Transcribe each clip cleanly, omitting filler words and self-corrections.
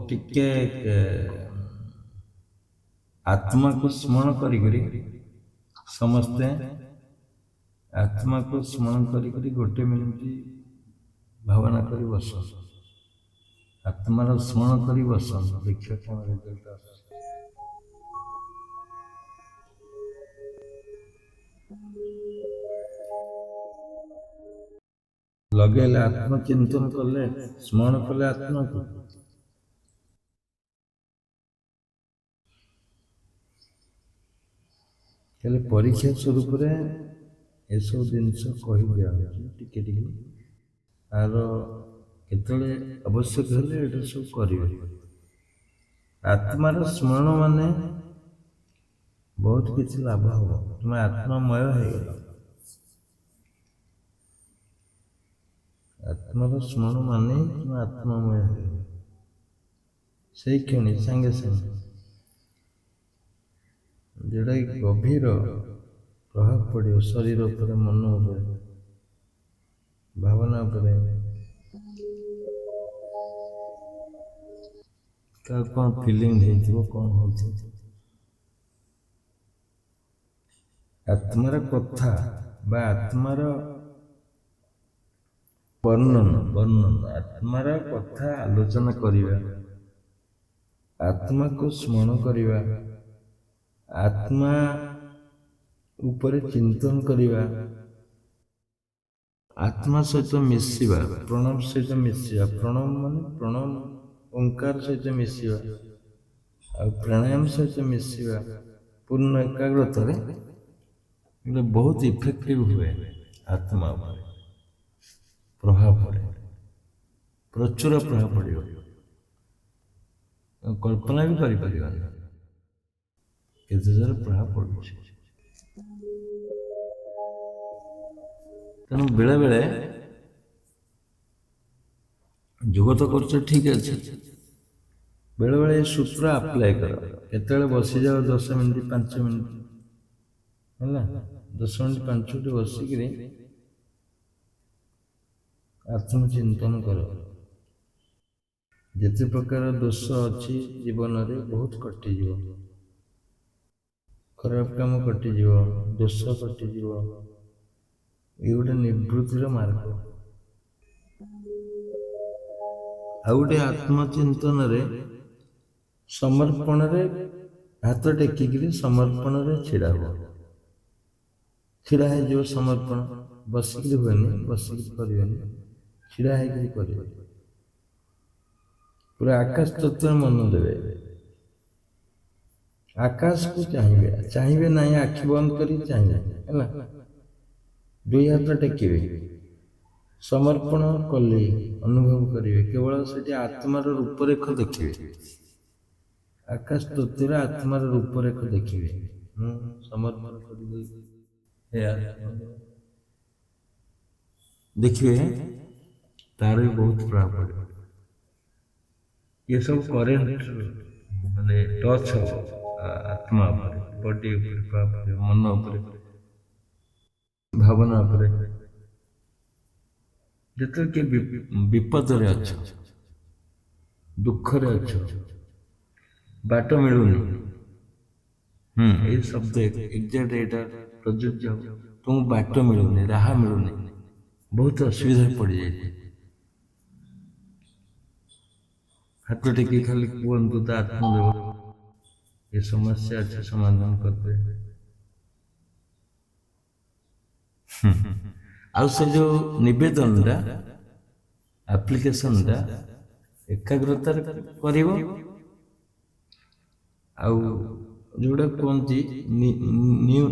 टिके आत्मा को स्मरण करी समस्ते आत्मा को स्मरण करी गोटे मिनिट भावना करी बस आत्मार स्मरण करी बस देखिए कौन रिजल्ट आस लगे आत्मचिंतन कले स्मरण कले आत्मा को परीक्षा स्वरूप एसब जिनस कही दिया टिके आर केतले आवश्यक हेले एटा सब करिवे आत्मार स्मरण माने बहुत किसी लाभ हो तुम आत्मामय हो गल आत्मार स्मरण माने तुम आत्मामय हो से क्षण संगे संगे जोड़ा गभीर प्रभाव पड़ो शरीर उपर मन उपर भावना उपर कौन फिलिंग कौन हो आत्मार कथा बा आत्मार वर्णन वर्णन आत्मार कथा आलोचना करिवा आत्मा को स्मरण करिवा आत्मा ऊपर चिंतन करिवा आत्मा सहित मिशिवा प्रणव सहित मिशिवा प्रणव मान प्रणव ओंकार सहित मिशिवा आ प्राणायाम सहित मिशिवा पूर्ण एकाग्रता रे बहुत इफेक्टिव हुए आत्मा पर प्रभाव पड़े प्रचुर प्रभाव पड़ो कल्पना भी करें प्रभाव पड़ू तेणु बेले बेले जोग तो कर ठीक अच्छे बेले बेले सूत्र अप्लाई कर केत बसी जाओ 10 मिनिट 5 मिनिट है 10 मिनिट 5 मिनिट बसिक आत्मचिंतन कर जिते प्रकार दोष अच्छी जीवन रे बहुत कटिज खराब काम कटिज दोष कटिज ये गोटे निवृत्तिर मार्ग आ गोटे आत्मचिंतन रे समर्पण रे हाथ टेकिक समर्पण रे छिड़ा हो छिड़ा है समर्पण बसिक हुए बसिक कर छिड़ा है पूरा आकाश तत्व मन देवे आकाश को चाहिए चाहिए ना आखि बंद कर चाहिए है दुई हाथ टेके समर्पण कले अनुभव करेंगे केवल से आत्मार रूपरेख देखिए आकाश तत्व आत्मार रूपरेख देखिए समर्पण कर देखिए तार भी बहुत प्रभाव पड़े ये सब करेंट माने टच हो आत्मा पर बॉडी पर मन पर भावना पर जिते कि विपद रे अच्छ दुख रे अच्छ बाट मिलूनी ये शब्द एग्जैक्ट एटा प्रযোज्य तुम बाट मिलूनी राह मिलूनी बहुत असुविधा पड़ जाए हाथ टेकी खाली कहतु तो आत्मदेव ये समस्या अच्छे समाधान करते आ से जो निवेदन एप्लिकेशन एकाग्रता कर जोड़ा कहती न्यून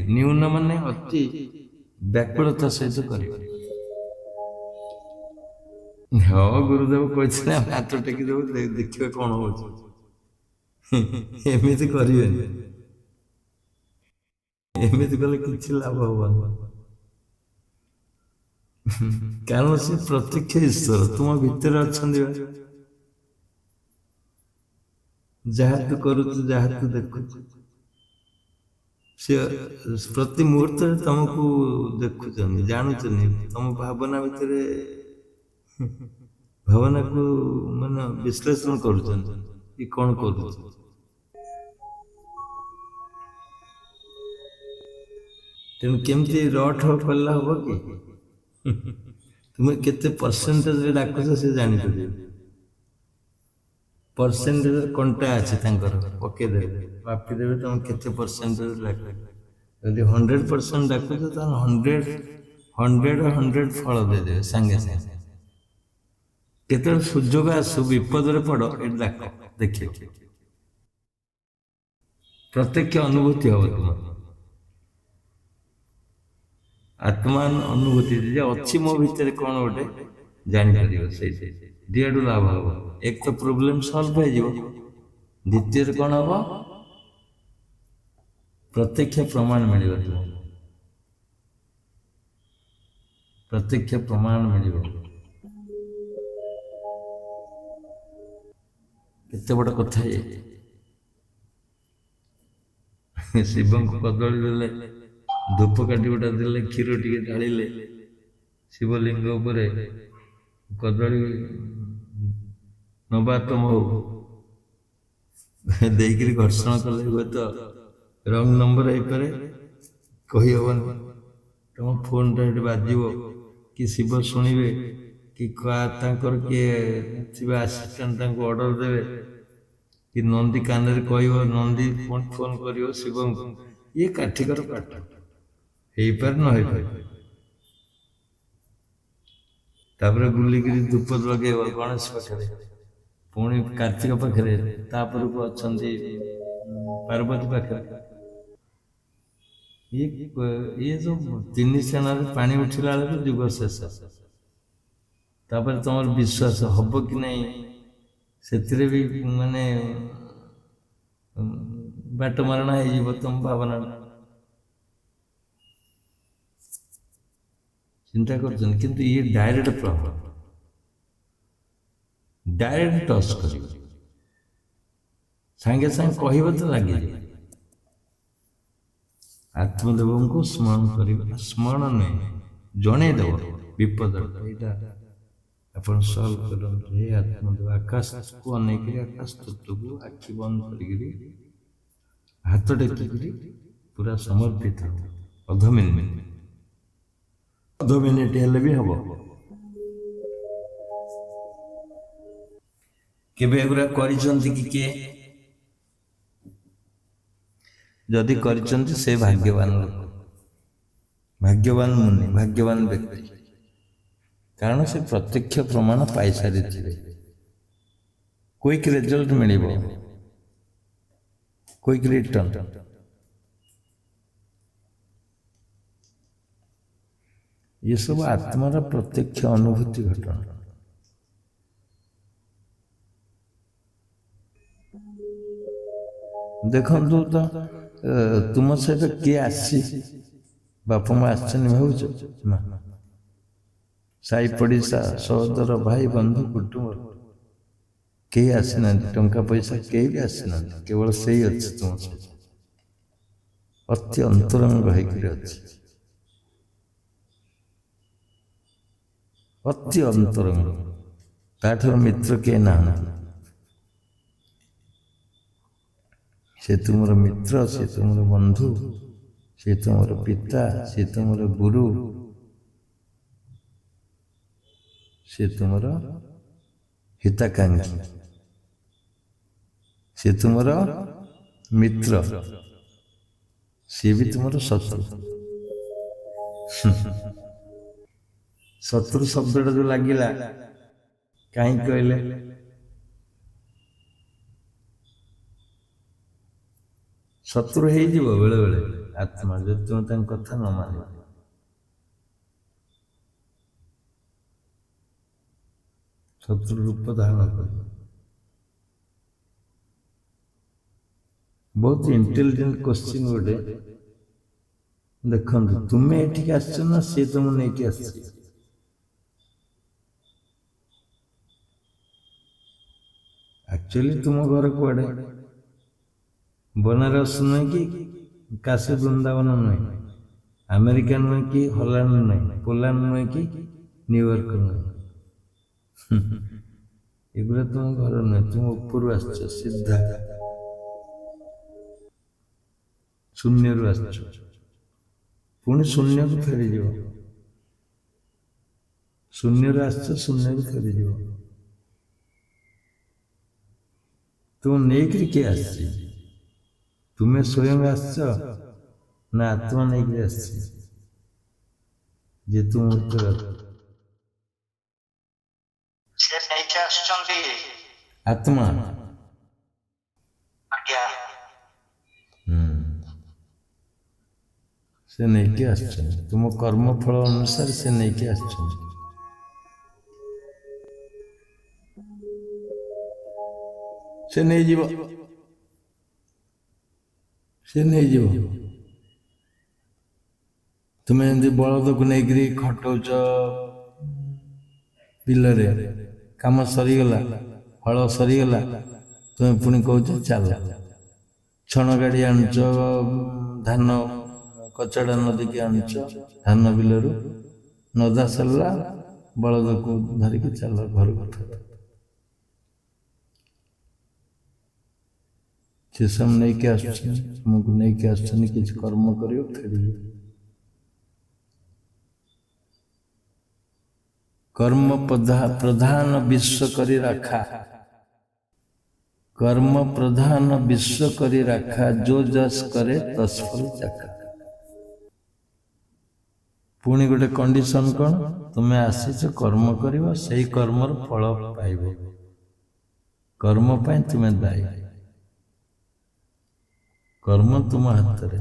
न्यून माने अति व्याकुलता सहित कर हाँ गुरुदेव कहते हाथ टेकी देव देखिए कौन हो एमती करें एमती कले कि लाभ हम कारण से प्रत्यक्ष ईश्वर तुम भितर अच्छा जहाँ तू करू जहाँ तू देखु से प्रति मुहूर्त तुमको देखुं जानुच तुम भावना भितर ଭାବନା को ମାନେ ବିଶ୍ଲେଷଣ କରୁଛନ୍ତି କି କ'ଣ କରୁଛି। ତେଣୁ କେମିତି ରଠ କଲେ ହବ କି? ତୁମେ କେତେ ପରସେଣ୍ଟେଜରେ ଡାକୁଛ ସେ ଜାଣିପାରିବେ। ପରସେଣ୍ଟେଜ କଣ୍ଟା ଅଛି ତାଙ୍କର, ପକେଇଦେବେ ମାପିଦେବେ ତମେ କେତେ ପରସେଣ୍ଟେଜ ଡାକୁଛ। ଯଦି 100% ଡାକୁଛ ତାହେଲେ 100 ଫଳ ଦେଇଦେବେ ସାଙ୍ଗେ ସାଙ୍ଗେ। କେତେବେଳେ ସୁଯୋଗ ଆସୁ ବିପଦରେ ପଡ ଏଠି ଡାକ, ଦେଖିବ ପ୍ରତ୍ୟକ୍ଷ ଅନୁଭୂତି ହବ ତୁମର। ଆତ୍ମାନ ଅନୁଭୂତି ଯେ ଅଛି ମୋ ଭିତରେ କ'ଣ ଗୋଟେ ଜାଣିପାରିବ। ସେଇଠି ଦିଆଡୁ ଲାଭ ହବ। ଏକ ତ ପ୍ରୋବ୍ଲେମ ସଲ୍ଭ ହେଇଯିବ, ଦ୍ୱିତୀୟରେ କ'ଣ ହବ ପ୍ରତ୍ୟକ୍ଷ ପ୍ରମାଣ ମିଳିବ ତୁମକୁ। ପ୍ରତ୍ୟକ୍ଷ ପ୍ରମାଣ ମିଳିବ। କେତେ ବଡ଼ କଥା ଇଏ। ଶିବଙ୍କୁ କଦଳୀ ଦେଲେ, ଧୂପକାଠି ଗୋଟା ଦେଲେ, କ୍ଷୀର ଟିକେ ଢାଳିଲେ, ଶିବଲିଙ୍ଗ ଉପରେ କଦଳୀ ନବାତମ ହଉ ଦେଇକିରି ଘର୍ଷଣ କଲେ ହୁଏତ ରଙ୍ଗ ନମ୍ବର ହେଇପାରେ, କହିହବନି। ତମ ଫୋନଟା ଏଠି ବାଜିବ କି ଶିବ ଶୁଣିବେ କି ତାଙ୍କର କିଏ ଥିବା ଆସିଷ୍ଟାଣ୍ଟ ତାଙ୍କୁ ଅର୍ଡର ଦେବେ କି ନନ୍ଦୀ କାନରେ କହିବ, ନନ୍ଦୀ ପୁଣି ଫୋନ କରିବ ଶିବଙ୍କୁ। ଇଏ କାଠିକର ପାଠ, ହେଇପାରେ ନ ହେଇପାରେ। ତାପରେ ବୁଲିକିରି ଧୂପ ଲଗେଇବ ଗଣେଶ ପାଖରେ, ପୁଣି କାର୍ତ୍ତିକ ପାଖରେ, ତାପରକୁ ଅଛନ୍ତି ପାର୍ବତୀ ପାଖରେ। ଇଏ ସବୁ ତିନି ସେଣାରେ ପାଣି ଉଠିଲା ବେଳକୁ ଯୁଗ ଶେଷ। ତାପରେ ତମର ବିଶ୍ୱାସ ହବ କି ନାହିଁ ସେଥିରେ ବି ମାନେ ବାଟ ମାରଣା ହେଇଯିବ ତମ ଭାବନା। ଚିନ୍ତା କରୁଛନ୍ତି, କିନ୍ତୁ ଇଏ ଡାଇରେକ୍ଟ ପ୍ରଭାବ, ଡାଇରେକ୍ଟ ଟଚ୍ କରିବ, ସାଙ୍ଗେ ସାଙ୍ଗେ କହିବ ତ ଲାଗିଯିବ। ଆତ୍ମଦେବଙ୍କୁ ସ୍ମରଣ କରିବା, ସ୍ମରଣ ନୁହେଁ ଜଣେଇଦେବ ବିପଦ। ଏଇଟା ଆପଣ ସଲ୍ଭ କରନ୍ତୁ। ହେ ଆତ୍ମଦେବ, ଆକାଶକୁ ଅନେଇକିରି, ଆକାଶ ତତ୍ତ୍ୱକୁ ଆଖି ବନ୍ଦ କରିକିରି, ହାତ ଟେକିକିରି ପୁରା ସମର୍ପିତ। ଅଧ ମିନିଟ୍ ହେଲେ ବି ହବ। କେବେ ଏଗୁଡ଼ା କରିଛନ୍ତି କି କିଏ? ଯଦି କରିଛନ୍ତି ସେ ଭାଗ୍ୟବାନ ଲୋକ, ଭାଗ୍ୟବାନ ମୁନି, ଭାଗ୍ୟବାନ ବ୍ୟକ୍ତି। କାରଣ ସେ ପ୍ରତ୍ୟକ୍ଷ ପ୍ରମାଣ ପାଇସାରିଥିବେ। କୁଇକ୍ ରେଜଲ୍ଟ ମିଳିବ, କୁଇକ୍ ରିଟର୍ନ। ଏସବୁ ଆତ୍ମାର ପ୍ରତ୍ୟକ୍ଷ ଅନୁଭୂତି ଘଟଣା। ଦେଖନ୍ତୁ ତ ତୁମ ସହିତ କିଏ ଆସିଛି? ବାପା ମା ଆସିଛନ୍ତି ଭାବୁଛ ନା? ସାଇ ପଡ଼ିଶା, ସହୋଦର, ଭାଇ ବନ୍ଧୁ, କୁଟୁମ୍ବ କେହି ଆସିନାହାନ୍ତି। ଟଙ୍କା ପଇସା କେହି ବି ଆସିନାହାନ୍ତି। କେବଳ ସେଇ ଅଛି ତୁମ ସହିତ, ଅତି ଅନ୍ତରଙ୍ଗ ହେଇକିରି ଅଛି, ଅତି ଅନ୍ତରଙ୍ଗ। ତାଠାରୁ ମିତ୍ର କିଏ ନାହାନ୍ତି। ସେ ତୁମର ମିତ୍ର, ସେ ତୁମର ବନ୍ଧୁ, ସେ ତୁମର ପିତା, ସେ ତୁମର ଗୁରୁ, ସେ ତୁମର ହିତାକାଂକ୍ଷୀ, ସେ ତୁମର ମିତ୍ର, ସିଏ ବି ତୁମର ଶତ୍ରୁ। ଶତ୍ରୁ ଶବ୍ଦଟା ଯୋଉ ଲାଗିଲା କାହିଁକି କହିଲେ? ଶତ୍ରୁ ହେଇଯିବ ବେଳେ ବେଳେ ଆତ୍ମା, ଯଦି ତୁମେ ତାଙ୍କ କଥା ନ ମାନିବ। ଶତ୍ରୁ ରୂପ ଧାରଣ କରିବ। ବହୁତ ଇଣ୍ଟେଲିଜେଣ୍ଟ କ୍ୱେଶ୍ଚିନ୍ ଗୋଟେ। ଦେଖନ୍ତୁ, ତୁମେ ଏଠିକି ଆସିଛ ନା ସିଏ ତୁମକୁ ନେଇକି ଆସିଛି? ଆକ୍ଚୁଆଲି ତୁମ ଘର କୁଆଡେ? ବନାରସ ନୁହେଁ କି କାଶୀ ବୃନ୍ଦାବନ ନୁହେଁ, ଆମେରିକା ନୁହେଁ କି ହଲାଣ୍ଡ ନୁହେଁ, ପୋଲାଣ୍ଡ ନୁହେଁ କି ନ୍ୟୁୟର୍କ ନୁହେଁ। ଏଗୁଡ଼ା ତୁମ ଘର ନୁହେଁ, ତୁମ ଉପରୁ ଆସିଛ, ସିଧା ଶୂନ୍ୟରୁ ଆସିଛ, ପୁଣି ଶୂନ୍ୟକୁ ଫେରିଯିବ। ଶୂନ୍ୟରୁ ଆସିଛ, ଶୂନ୍ୟକୁ ଫେରିଯିବ। ତୁମ ନେଇକିରି କିଏ ଆସିଛି? ତୁମେ ସ୍ୱୟଂ ଆସିଛ ନା ଆତ୍ମା ନେଇକିରି ଆସିଛି? ଯେ ତୁମ ଭିତରେ ସେ ନେଇକି ଆସୁଛନ୍ତି ଆତ୍ମା। ଆଜ୍ଞା। ସେ ନେଇକି ଆସିଛନ୍ତି, ତୁମ କର୍ମ ଫଳ ଅନୁସାରେ ସେ ନେଇକି ଆସିଛନ୍ତି। ସେ ନେଇଯିବ, ସେ ନେଇଯିବ। ତୁମେ ଏମିତି ବଳଦକୁ ନେଇକିରି ଖଟଉଛ ବିଲରେ, କାମ ସରିଗଲା, ହଳ ସରିଗଲା, ତୁମେ ପୁଣି କହୁଛ ଚାଲ। ଛଣ ଗାଡ଼ି ଆଣୁଛ, ଧାନ କଚଡ଼ା ନଦୀକି ଆଣୁଛ, ଧାନ ବିଲରୁ ନଦା ସରିଲା, ବଳଦକୁ ଧରିକି ଚାଲ ଘରକୁ ଫେର। ସେ ସବୁ ନେଇକି ଆସୁଛନ୍ତି, ତୁମକୁ ନେଇକି ଆସୁଛନ୍ତି, କିଛି କର୍ମ କରିବ, ଫେରିଯିବ। कर्म प्रधान विश्व करी रखा, कर्म प्रधान विश्व करी रखा, जो जस करे तस्फल चखा। पुणी गोटे कंडीशन कौन? तुम्हें आसीच कर्म करिव, सेही कर्मर फल पाइब। कर्म पाई तुम्हें दायी, कर्म तुम हाथ रे,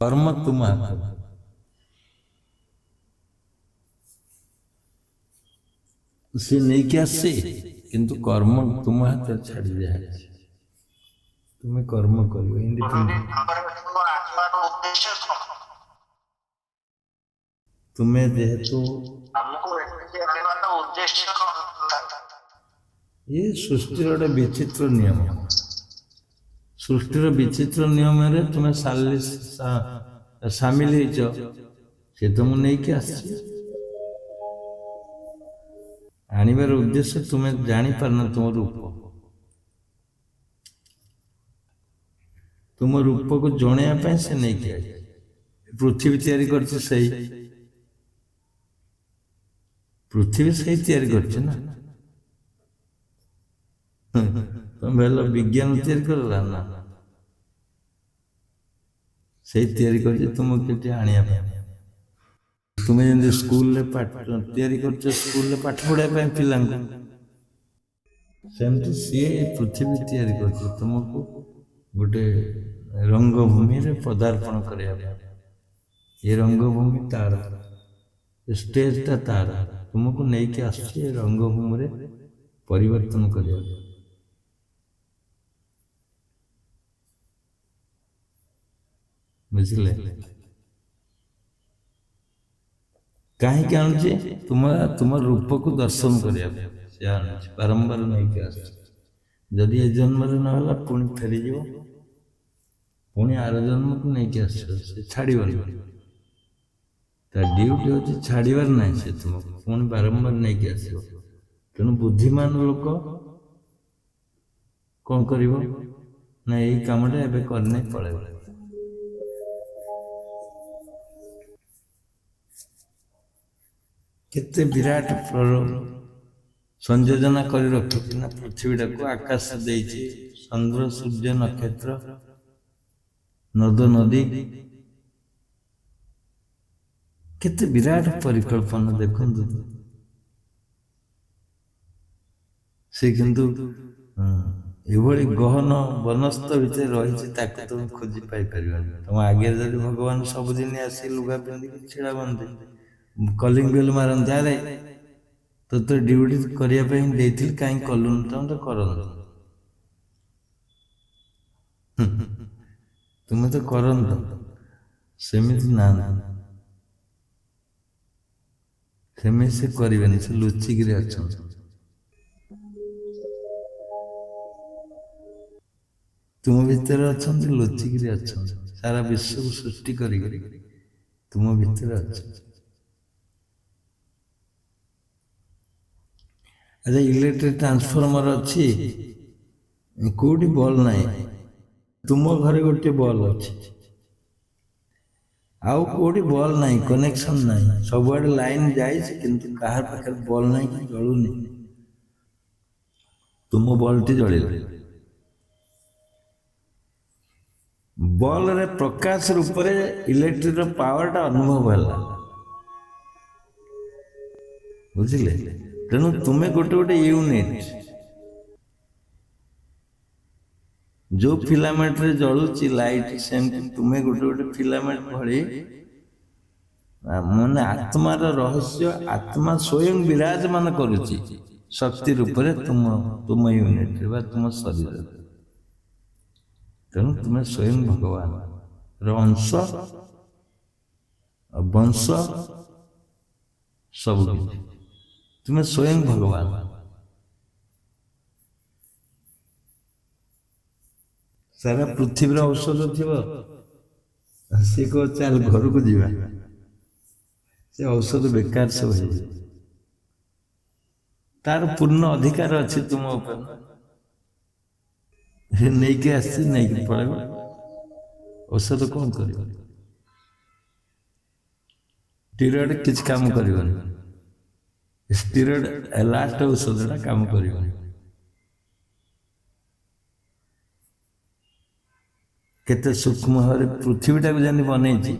कर्म तुम हाथ। सी नहीं क्या से, किंतु कर्म तुम हाथ छाड़ी दिया। तुम्हें कर्म करियो, इंदी तुम्हें जेहेतु ये सृष्टि गोटे विचित्र नियम, सृष्टिर विचित्र नियम रे तुम्हें सामिल से तुम नहीं कि आनिबार उद्देश्य तुम्हें जानी पारना तुम रूप, तुम रूप को जणिया से नहीं कि पृथ्वी तैयारी करछि, सही पृथ्वी सही तैयारी करछि ना। तुम भेल विज्ञान तैयारी करला ना, सही तैयारी करछि तुमको केते आनिया पाए। तुम्हें जब स्कूल रे पाठ तैयारी करछ, स्कूल रे पाठ पढ़ाई पाए पिला, सेमती सी पृथ्वी तैयारी करछ तुमको गोटे रंगभूमि रे पदार्पण करिया। ये रंगभूमि तार, स्टेज ता तार, तुमको नहीं कि आछे रंगभूमि रे परिवर्तन करिया। बुझले? कहीं क्या आनुचे? तुम रूप को दर्शन करिया से आनुचे, बारंबार नहीं कि आछे। जदि ए जन्म रे न होला पुणी फेरी जीवो, पुणी आर जन्म को नहीं कि आछे, से छाड़ीबनी। ता ड्यूटी होची छाड़ीबार नहीं, से तुमको पुणी बारंबार नहीं कि आछो। तेणु बुद्धिमान लोक कौन करिवो ना, यही कामटा एबे करने पड़ेगा। केते विराट संयोजना कर रखी ना पृथ्वीटा को, आकाश देइछि, चंद्र सूर्य नक्षत्र नद नदी, केते विराट परिकल्पना देखंतु। से किंतु एभली गहन वनस्थ भितर रही, ताको तुम खोजी पाई परिबानी। तुम आगे जदि भगवान सबुदिन आसी लुगा पिंधि छिड़ा बंदे कलिंग बेल मारन जारे, तो ड्यूटी करिया पे देथिल, काई कलुन तुम तो करन, तुम तो करन, सेमिति ना सेमिति से करिवेनी, से लुचिगिरी अछन। तुम भीतर अच्छा लुचिकी अच्छा, सारा विश्व को सृष्टि कर तुम भीतर अच्छा। ଆରେ ଇଲେକ୍ଟ୍ରିକ୍ ଟ୍ରାନ୍ସଫର୍ମର ଅଛି, କୋଉଠି ବଲ୍ ନାହିଁ। ତୁମ ଘରେ ଗୋଟେ ବଲ୍ ଅଛି, ଆଉ କୋଉଠି ବଲ୍ ନାହିଁ, କନେକ୍ସନ ନାହିଁ। ସବୁଆଡେ ଲାଇନ ଯାଇଛି କିନ୍ତୁ କାହାର ପାଖରେ ବଲ୍ ନାହିଁ କି ଜଳୁନି। ତୁମ ବଲ୍ଟି ଜଳିଲା। ବଲ୍ରେ ପ୍ରକାଶ ରୂପରେ ଇଲେକ୍ଟ୍ରିର ପାୱାରଟା ଅନୁଭବ ହେଲା, ବୁଝିଲେ। ତେଣୁ ତୁମେ ଗୋଟେ ଗୋଟେ ୟୁନିଟ୍, ଯୋଉ ଫିଲାମେଣ୍ଟରେ ଜଳୁଛି ଲାଇଟ୍, ସେମିତି ତୁମେ ଗୋଟେ ଗୋଟେ ଫିଲାମେଣ୍ଟ ଭଳି। ମାନେ ଆତ୍ମାର ରହସ୍ୟ, ଆତ୍ମା ସ୍ୱୟଂ ବିରାଜମାନ କରୁଛି ଶକ୍ତି ରୂପରେ ତୁମ ୟୁନିଟ୍ରେ ବା ତୁମ ଶରୀରରେ। ତେଣୁ ତୁମେ ସ୍ୱୟଂ ଭଗବାନର ଅଂଶ, ବଂଶ, ସବୁ କିଛି। ତୁମେ ସ୍ୱୟଂ ଭଗବାନ। ସାରା ପୃଥିବୀର ଔଷଧ ଥିବ, ସେ କହ ଚାଲ ଘରକୁ ଯିବା, ସେ ଔଷଧ ବେକାର ସବୁ ହେଇଯିବ। ତାର ପୂର୍ଣ୍ଣ ଅଧିକାର ଅଛି ତୁମ ଉପରେ। ସେ ନେଇକି ଆସିଛି, ନେଇକି ପଳେଇବ। ଔଷଧ କଣ କରିବ? ଷ୍ଟିରଏଡ୍ କିଛି କାମ କରିବନି। ଷ୍ଟିରଏଡ୍ ଲାଷ୍ଟ ଔଷଧଟା କାମ କରିବନି। କେତେ ସୂକ୍ଷ୍ମ ଭାବରେ ପୃଥିବୀଟାକୁ ଯେମିତି ବନେଇଛି,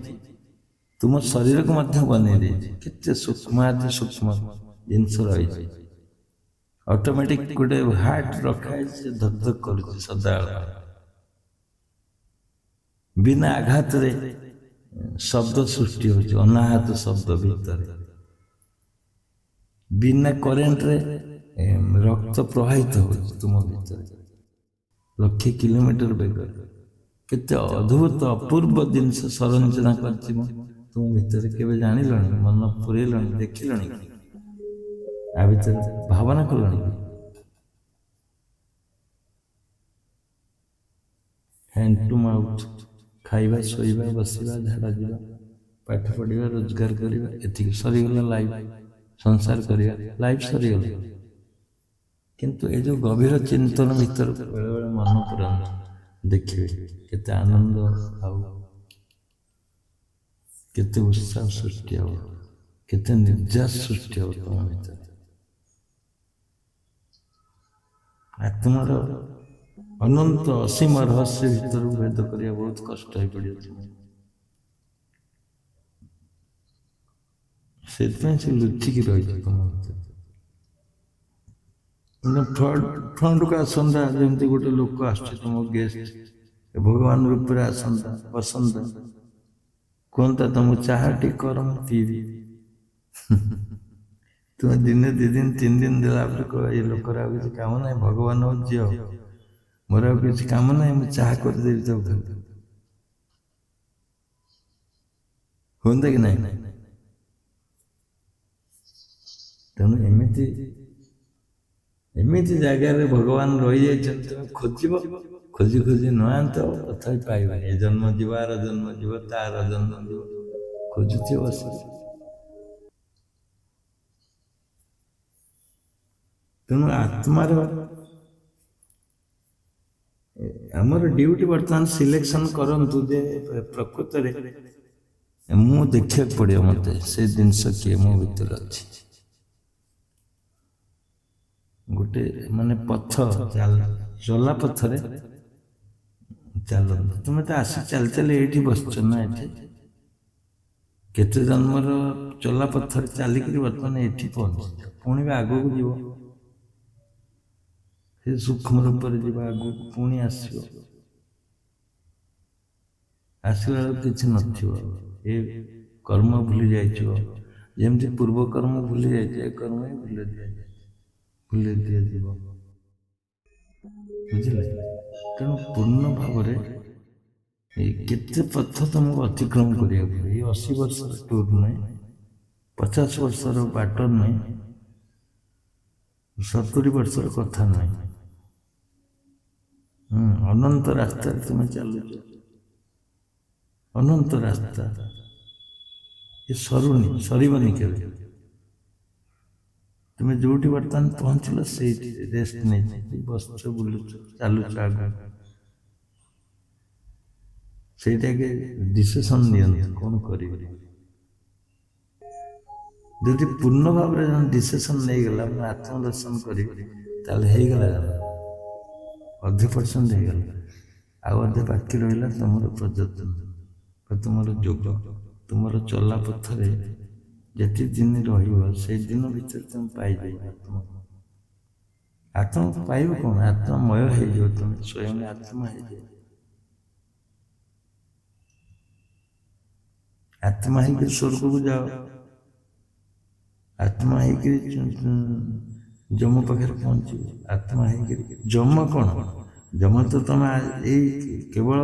ତୁମ ଶରୀରକୁ ମଧ୍ୟ ବନେଇ ଦେଇଛି। କେତେ ସୂକ୍ଷ୍ମ ଜିନିଷ ରହିଛି। ଅଟୋମେଟିକ ଗୋଟେ ହାର୍ଟ ରଖା ହେଇଛି, ଧକ୍ ଧକ୍ କରୁଛି ସଦାବେଳେ। ବିନା ଆଘାତରେ ଶବ୍ଦ ସୃଷ୍ଟି ହଉଛି, ଅନାହତ ଶବ୍ଦ ଭିତରେ। ବିନା କରେଣ୍ଟରେ ରକ୍ତ ପ୍ରବାହିତ ହଉଛି ତୁମ ଭିତରେ, ଲକ୍ଷେ କିଲୋମିଟର ବେଗରେ। କେତେ ଅଦ୍ଭୁତ ଅପୂର୍ବ ଜିନିଷ ସଂରଚନା କରିଛି ତୁମ ଭିତରେ। କେବେ ଜାଣିଲଣି? ମନ ପୁରେଇଲଣି? ଦେଖିଲଣି? ଆ ଭିତରେ ଭାବନା କଲଣି? ହ୍ୟାଣ୍ଡ ଟୁ ମାଉଥ, ଖାଇବା, ଶୋଇବା, ବସିବା, ଝାଡ଼ା ଯିବା, ପାଠ ପଢ଼ିବା, ରୋଜଗାର କରିବା, ଏତିକି ସରିଗଲା ଲାଇଫ। ସଂସାର କରିବା, ଲାଇଫ ସରିଗଲା। କିନ୍ତୁ ଏ ଯୋଉ ଗଭୀର ଚିନ୍ତନ ଭିତରକୁ ବେଳେବେଳେ ମନ ପୁରାନ୍ତୁ, ଦେଖିବେ କେତେ ଆନନ୍ଦ ଆଉ କେତେ ଉତ୍ସାହ ସୃଷ୍ଟି ହବ, କେତେ ନିର୍ଯାସ ସୃଷ୍ଟି ହବ ତମ ଭିତରେ। ଆତ୍ମାର ଅନନ୍ତ ଅସୀମ ରହସ୍ୟ ଭିତରୁ ଭେଦ କରିବା ବହୁତ କଷ୍ଟ ହେଇପଡ଼ିବ। ସେଥିପାଇଁ ସେ ଲୁଚିକି ରହିଛି ତମ ଭିତରେ। ଫ୍ରଣ୍ଟକୁ ଆସନ୍ତା, ଯେମିତି ଗୋଟେ ଲୋକ ଆସୁଛି ତମ ଗେଷ୍ଟ, ଭଗବାନ ରୂପରେ ଆସନ୍ତା, ବସନ୍ତା, କୁହନ୍ତା ତମକୁ ଚାହା ଟିକେ କର ମୁଁ ପିଇବି। ତୁମେ ଦିନେ, 2 ଦିନ, 3 ଦିନ ଦେଲା ପରେ କହ ଏ ଲୋକର ଆଉ କିଛି କାମ ନାହିଁ, ଭଗବାନ ହଉ ଝିଅ, ମୋର ଆଉ କିଛି କାମ ନାହିଁ, ମୁଁ ଚାହା କରିଦେବି ତାକୁ ଖାଲି। ହୁଅନ୍ତା କି ନାହିଁ? ତେଣୁ ଏମିତି ଜାଗାରେ ଭଗବାନ ରହିଯାଇଛନ୍ତି, ତୁମେ ଖୋଜିବ, ଖୋଜି ଖୋଜି ନଆନ୍ତ, ତଥାପି ପାଇବନି। ଏ ଜନ୍ମ ଯିବ, ଆର ଜନ୍ମ ଯିବ, ତାର ଜନ୍ମ ଯିବ, ଖୋଜୁଥିବ ବସିକି। ତେଣୁ ଆତ୍ମାର ଆମର ଡ୍ୟୁଟି ବର୍ତ୍ତମାନ ସିଲେକ୍ସନ କରନ୍ତୁ ଯେ ପ୍ରକୃତରେ ମୁଁ ଦେଖିବାକୁ ପଡ଼ିବ ମୋତେ ସେ ଜିନିଷ କିଏ ମୋ ଭିତରେ ଅଛି। ଗୋଟେ ମାନେ ପଥ, ଚଲା ପଥରେ ଚାଲନ୍ତୁ। ତୁମେ ତ ଆସି ଚାଲି ଚାଲି ଏଇଠି ବସିଛ ନା, ଏଠି କେତେ ଜନ୍ମର ଚଲା ପଥରେ ଚାଲିକିରି ବର୍ତ୍ତମାନ ଏଠି ପହଞ୍ଚିଛ। ପୁଣି ବି ଆଗକୁ ଯିବ, ସେ ସୂକ୍ଷ୍ମ ରୂପରେ ଯିବା ଆଗକୁ, ପୁଣି ଆସିବ। ଆସିଲା ବେଳକୁ କିଛି ନଥିବ, ଏ କର୍ମ ଭୁଲି ଯାଇଥିବ। ଯେମିତି ପୂର୍ବ କର୍ମ ଭୁଲି ଯାଇଛ, ଏ କର୍ମ ହିଁ ଭୁଲି ଦିଆଯିବ। ବୁଝିଲେ? ତେଣୁ ପୂର୍ଣ୍ଣ ଭାବରେ କେତେ ପଥ ତମକୁ ଅତିକ୍ରମ କରିବାକୁ ପଡ଼ିବ। ଏଇ 80 ବର୍ଷର ଟୁର୍ ନୁହେଁ, 50 ବର୍ଷର ବାଟ ନୁହେଁ, 70 ବର୍ଷର କଥା ନୁହେଁ। ଅନନ୍ତ ରାସ୍ତାରେ ତୁମେ ଚାଲୁଛ, ଅନନ୍ତ ରାସ୍ତା। ଏ ସରୁନି, ସରିବନି କେବେ। ତୁମେ ଯୋଉଠି ବର୍ତ୍ତମାନ ପହଞ୍ଚିଲ ସେଇଠି ରେଷ୍ଟ ନେଇଛି ବସୁଛ ବୁଲୁଛ ଚାଲୁଛ ଆଗକୁ ସେଇଟାକେ ଡିସିସନ୍ ନିଅନ୍ତୁ କ'ଣ କରିବେ। ଯଦି ପୂର୍ଣ୍ଣ ଭାବରେ ଜଣେ ଡିସିସନ୍ ନେଇଗଲା ମୁଁ ଆତ୍ମଦର୍ଶନ କରିବି ତାହେଲେ ହେଇଗଲା 80% ହେଇଗଲା। ଆଉ ଅଧେ ବାକି ରହିଲା ତୁମର ପ୍ରଯତ୍ନ ବା ତୁମର ଯୋଗ। ତୁମର ଚଲା ପଥରେ ଯେତେ ଦିନ ରହିବ ସେଇ ଦିନ ଭିତରେ ତୁମେ ପାଇଯିବ ଆତ୍ମା ପାଇବ କ'ଣ ଆତ୍ମମୟ ହେଇଯିବ ତୁମେ ସ୍ୱୟଂ ଆତ୍ମା ହେଇଯିବ। ଆତ୍ମା ହେଇକିରି ସ୍ୱର୍ଗକୁ ଯାଅ ଆତ୍ମା ହେଇକିରି ଯମ ପାଖରେ ପହଞ୍ଚିବ ଆତ୍ମା ହେଇକିରି ଯମ କ'ଣ ଯମ ତ ତମେ ଏଇ କେବଳ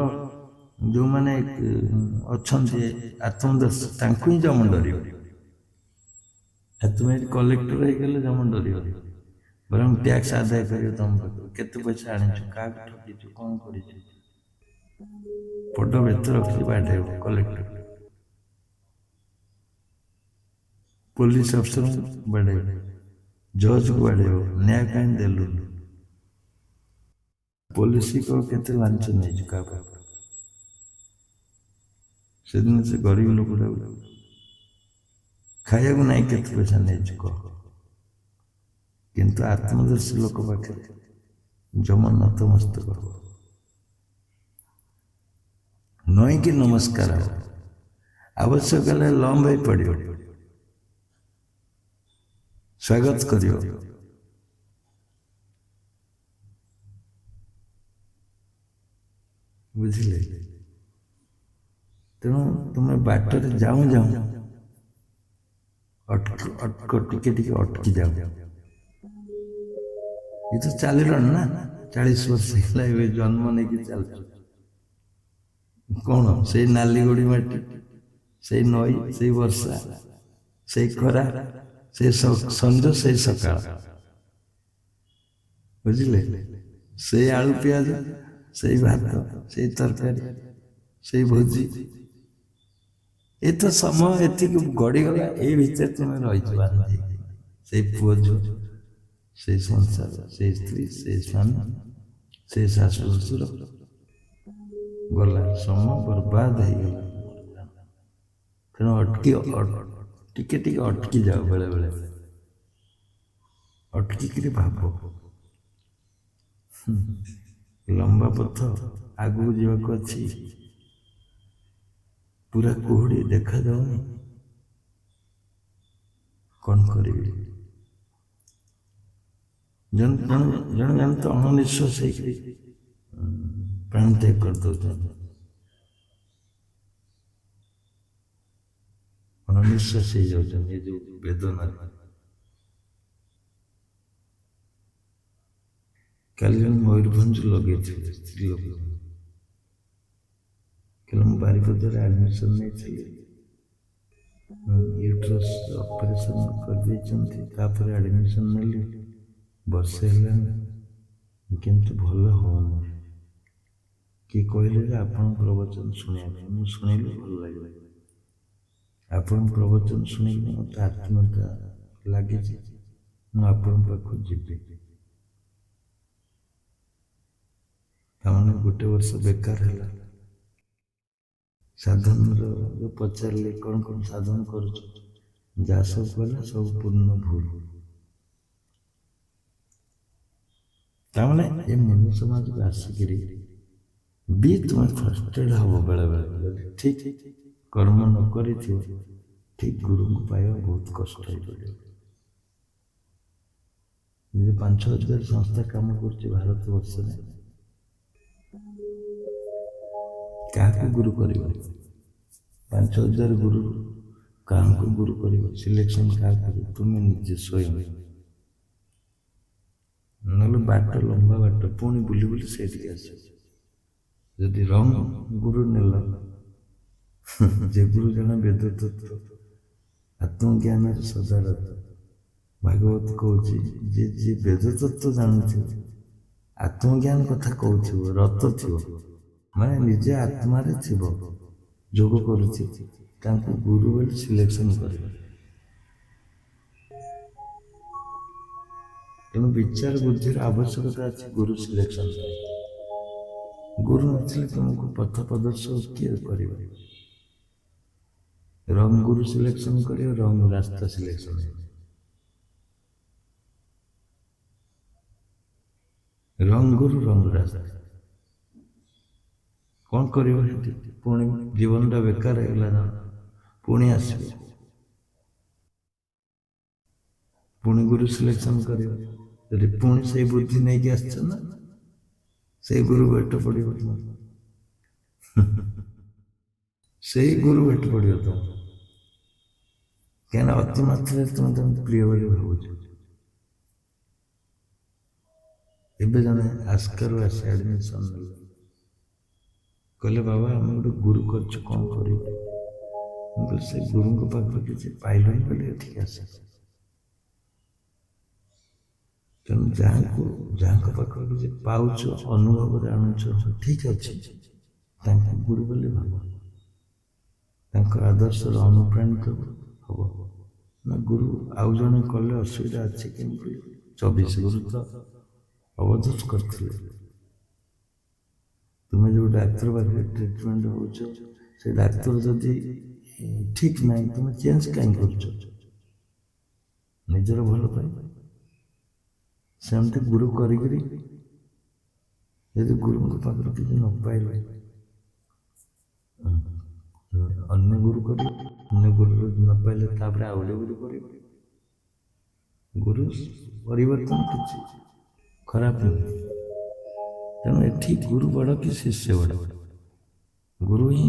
ଯେଉଁମାନେ ଅଛନ୍ତି ଆତ୍ମଦର୍ଶୀ ତାଙ୍କୁ ହିଁ ଯମ ଡରିବ। ତୁମେ ଏଠି କଲେକ୍ଟର ହେଇଗଲେ ଯମ ଡରିବ ବରଂ ଟ୍ୟାକ୍ସ ଆଦାୟ କରିବ ତମ ପାଖରୁ କେତେ ପଇସା ଆଣିଛୁ କାହାକୁ ଠକିଛୁ କ'ଣ କରିଛୁ ବଡ଼ ବେତ ରଖିଛି ବାଡ଼େଇବ କଲେକ୍ଟର ପୋଲିସ ଅଫିସରଙ୍କୁ ବାଡ଼େଇବ ଜଜ୍କୁ ବାଡ଼େଇବ ନ୍ୟାୟ କାହିଁ ଦେଲୁନି ପୋଲିସ କେତେ ଲାଞ୍ଚ ନେଇଛୁ କାହା ପାଖରୁ ସେଦିନ ସେ ଗରିବ ଲୋକଟା ଖାଇବାକୁ ନାହିଁ କେତେ ପଇସା ନେଇଛୁ କହ କିନ୍ତୁ ଆତ୍ମଦର୍ଶୀ ଲୋକ ପାଖରେ ଯମ ନତମସ୍ତକ ହବ ନଈକି ନମସ୍କାର ହବ ଆବଶ୍ୟକ ହେଲେ ଲମ୍ବ ହେଇ ପଡ଼ିବ ସ୍ୱାଗତ କରିବ ବୁଝିଲେ। ତେଣୁ ତୁମେ ବାଟରେ ଯାଉଁ ଯାଉଁ ଟିକେ ଟିକେ ଅଟକି ଯାଉ ଏ ତ ଚାଲିଲଣି ନା 40 ବର୍ଷ ହେଲା ଏବେ ଜନ୍ମ ନେଇକି ଚାଲୁଛ କ'ଣ ସେଇ ନାଲି ଗୋଡ଼ି ମାଟି ସେଇ ନଈ ସେଇ ବର୍ଷା ସେଇ ଖରା ସେଇ ସଞ୍ଜ ସେଇ ସକାଳ ବୁଝିଲେ ସେଇ ଆଳୁ ପିଆଜ ସେଇ ଭାତ ସେଇ ତରକାରୀ ସେଇ ଭୋଜି ଏ ତ ସମୟ ଏତିକି ଗଡ଼ିଗଲା ଏଇ ଭିତରେ ତୁମେ ରହିଯିବ ସେଇ ପୁଅ ଝିଅ ସେଇ ସଂସାର ସେଇ ସ୍ତ୍ରୀ ସେଇ ସ୍ୱାମୀ ସେଇ ଶାଶୁ ଶ୍ୱଶୁର ଗଲା ସମୟ ବର୍ବାଦ ହେଇଗଲା। ତେଣୁ ଟିକେ ଟିକେ ଅଟକି ଯାଅ ବେଳେ ବେଳେ ଅଟକିକିରି ଭାବ ଲମ୍ବା ପଥ ଆଗକୁ ଯିବାକୁ ଅଛି ପୁରା କୁହୁଡ଼ି ଦେଖାଯାଉନି କ'ଣ କରିବି ଜଣେ ତ ଅଣନିଶ୍ୱାସ ହେଇକି ପ୍ରାଣତ୍ୟାଗ କରିଦେଉଛନ୍ତି ଅଣନିଶ୍ୱାସ ହେଇଯାଉଛନ୍ତି ଏ ଯେଉଁ ବେଦନା। କାଲି ଜଣେ ମୟୂରଭଞ୍ଜ ଲଗେଇଥିଲେ ସ୍ତ୍ରୀ ଲୋକ କହିଲେ ମୁଁ ବାରିପଦାରେ ଆଡ଼ମିସନ୍ ନେଇଥିଲି ୟୁଟ୍ରସ୍ ଅପରେସନ୍ କରିଦେଇଛନ୍ତି ତାପରେ ଆଡ଼ମିସନ୍ ନେଲି ବର୍ଷେ ହେଲାଣି କିନ୍ତୁ ଭଲ ହେଉନି କିଏ କହିଲେ ଯେ ଆପଣଙ୍କ ପ୍ରବଚନ ଶୁଣିବା ପାଇଁ ମୁଁ ଶୁଣିଲି ଭଲ ଲାଗିଲା ଆପଣଙ୍କ ପ୍ରବଚନ ଶୁଣିକି ମୋତେ ଆତ୍ମୀୟତା ଲାଗିଛି ମୁଁ ଆପଣଙ୍କ ପାଖକୁ ଯିବି। ତାମାନେ ଗୋଟେ ବର୍ଷ ବେକାର ହେଲା ସାଧନର ପଚାରିଲେ କ'ଣ କ'ଣ ସାଧନ କରୁଛୁ ଯାହା ସବୁ କଲେ ସବୁ ପୂର୍ଣ୍ଣ ଭୁଲ। ତାମାନେ ଏ ମନୁ ସମାଜକୁ ଆସିକିରି ବି ତୁମେ ଫ୍ରଷ୍ଟ୍ରେଟ୍ ହବ ବେଳେବେଳେ ଠିକ୍ କର୍ମ ନ କରିଥିବ ଠିକ୍ ଗୁରୁଙ୍କୁ ପାଇବା ବହୁତ କଷ୍ଟ ହେଇପଡ଼ିବ। ଯେ 5,000 ସଂସ୍ଥା କାମ କରୁଛି ଭାରତ ବର୍ଷରେ କାହାକୁ ଗୁରୁ କରିବ 5,000 ଗୁରୁ କାହାକୁ ଗୁରୁ କରିବ ସିଲେକ୍ସନ୍ କାହାକୁ କରିବ ତୁମେ ନିଜେ ସ୍ୱୟଂ ନହେଲେ ବାଟ ଲମ୍ବା ବାଟ ପୁଣି ବୁଲି ବୁଲି ସେଇଠିକି ଆସିବ। ଯଦି ରଙ୍ଗ ଗୁରୁ ନେଲ ଯେ ଗୁରୁ ଜଣେ ବେଦ ତତ୍ତ୍ୱ ଆତ୍ମଜ୍ଞାନରେ ସଦାରତ ଭାଗବତ କହୁଛି ଯେ ଯିଏ ବେଦ ତତ୍ତ୍ୱ ଜାଣୁଥିବ ଆତ୍ମଜ୍ଞାନ କଥା କହୁଥିବ ରତ ଥିବ ମାନେ ନିଜେ ଆତ୍ମାରେ ଥିବ ଯୋଗ କରୁଥିବ ତାଙ୍କୁ ଗୁରୁ ବୋଲି ସିଲେକ୍ସନ୍ କରିବ। ତେଣୁ ବିଚାର ବୁଦ୍ଧିର ଆବଶ୍ୟକତା ଅଛି ଗୁରୁ ସିଲେକ୍ସନ ପାଇଁ। ଗୁରୁ ନଥିଲେ ତୁମକୁ ପଥ ପ୍ରଦର୍ଶକ କିଏ କରିବ? ରଙ୍ଗ ଗୁରୁ ସିଲେକ୍ସନ କରିବ, ରଙ୍ଗ ରାସ୍ତା ସିଲେକ୍ସନ ହେବ। ରଙ୍ଗ ଗୁରୁ ରଙ୍ଗ ରାସ୍ତା କ'ଣ କରିବ ସେଠି? ପୁଣି ଜୀବନଟା ବେକାର ହେଇଗଲା ନା, ପୁଣି ଆସିବ, ପୁଣି ଗୁରୁ ସିଲେକ୍ସନ କରିବ। ଯଦି ପୁଣି ସେଇ ବୁଦ୍ଧି ନେଇକି ଆସିଛ ନା, ସେଇ ଗୁରୁ ଭେଟ ପଡ଼ିବ ତୁମକୁ, ସେଇ ଗୁରୁ ଭେଟ ପଡ଼ିବ ତୁମକୁ। କାହିଁକିନା ଅତି ମାତ୍ରାରେ ତୁମେ ପ୍ରିୟ ବୋଲି ଭାବୁଛ। ଏବେ ଜଣେ ଆସ୍କାରୁ ଆସି ଆଡମିସନ ନେଲେ, କହିଲେ ବାବା ଆମେ ଗୋଟେ ଗୁରୁ କରିଛୁ, କ'ଣ କରିବୁ? ମୁଁ କହିଲି ସେ ଗୁରୁଙ୍କ ପାଖରୁ କିଛି ପାଇଲନି ବୋଲି ଏଠିକି ଆସ। ତେଣୁ ଯାହାଙ୍କ ପାଖରୁ କିଛି ପାଉଛ, ଅନୁଭବରେ ଆଣୁଛ, ଠିକ ଅଛି, ତାଙ୍କୁ ଗୁରୁ ବୋଲି ଭାବ। ତାଙ୍କ ଆଦର୍ଶରେ ଅନୁପ୍ରାଣିତ ହବ ନା। ଗୁରୁ ଆଉ ଜଣେ କଲେ ଅସୁବିଧା ଅଛି କେମିତି? 24 ଗୁରୁ ତ ଅବଧୂତ କରିଥିଲେ। ତୁମେ ଯେଉଁ ଡାକ୍ତର ପାଖରେ ଟ୍ରିଟମେଣ୍ଟ ହେଉଛ, ସେ ଡାକ୍ତର ଯଦି ଠିକ ନାହିଁ, ତୁମେ ଚେଞ୍ଜ କାହିଁ କରୁଛ? ନିଜର ଭଲ ପାଇଁ। ସେମିତି ଗୁରୁ କରିକିରି ଯଦି ଗୁରୁଙ୍କ ପାଖରୁ କିଛି ନ ପାଇଲେ, ଅନ୍ୟ ଗୁରୁ କରିବ। ଅନ୍ୟ ଗୁରୁ ନ ପାଇଲେ ତାପରେ ଆଉ ଗୋଟେ ଗୁରୁ କରିବ। ଗୁରୁ ପରିବର୍ତ୍ତନ କିଛି ଖରାପ ନୁହେଁ। ତେଣୁ ଏଠି ଗୁରୁ ବଡ଼ କି ଶିଷ୍ୟ ବଡ଼? ଗୁରୁ ହିଁ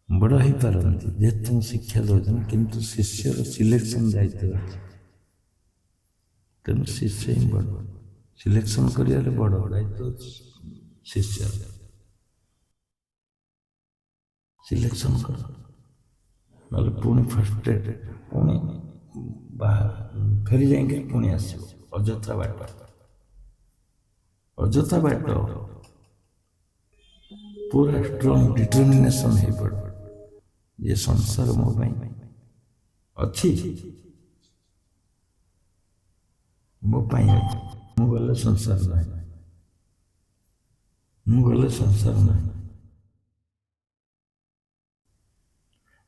ବଡ଼ ହେଇପାରନ୍ତି ଯେହେତୁ ଶିକ୍ଷା ଦେଉଛନ୍ତି, କିନ୍ତୁ ଶିଷ୍ୟର ସିଲେକ୍ସନ ଦାୟିତ୍ୱ ଅଛି। ତେଣୁ ଶିଷ୍ୟ ହିଁ ବଡ଼। ସିଲେକ୍ସନ କରିବାରେ ବଡ଼ ଦାୟିତ୍ୱ ଅଛି ଶିଷ୍ୟ। ସିଲେକ୍ସନ କର, ନହେଲେ ପୁଣି ଫ୍ରଷ୍ଟ୍ରେଟ୍, ପୁଣି ଫେରି ଯାଇକି ପୁଣି ଆସିବ। ଅଯଥା ବାଟ, ଅଯଥା ବାଟ। ପୁରା ଷ୍ଟ୍ରଙ୍ଗ ଡିଟରମିନେସନ ହେଇପଡ଼, ଯେ ସଂସାର ମୋ ପାଇଁ ଅଛି, ମୋ ପାଇଁ ଅଛି। ମୁଁ ଗଲେ ସଂସାର ନାହିଁ, ମୁଁ ଗଲେ ସଂସାର ନାହିଁ।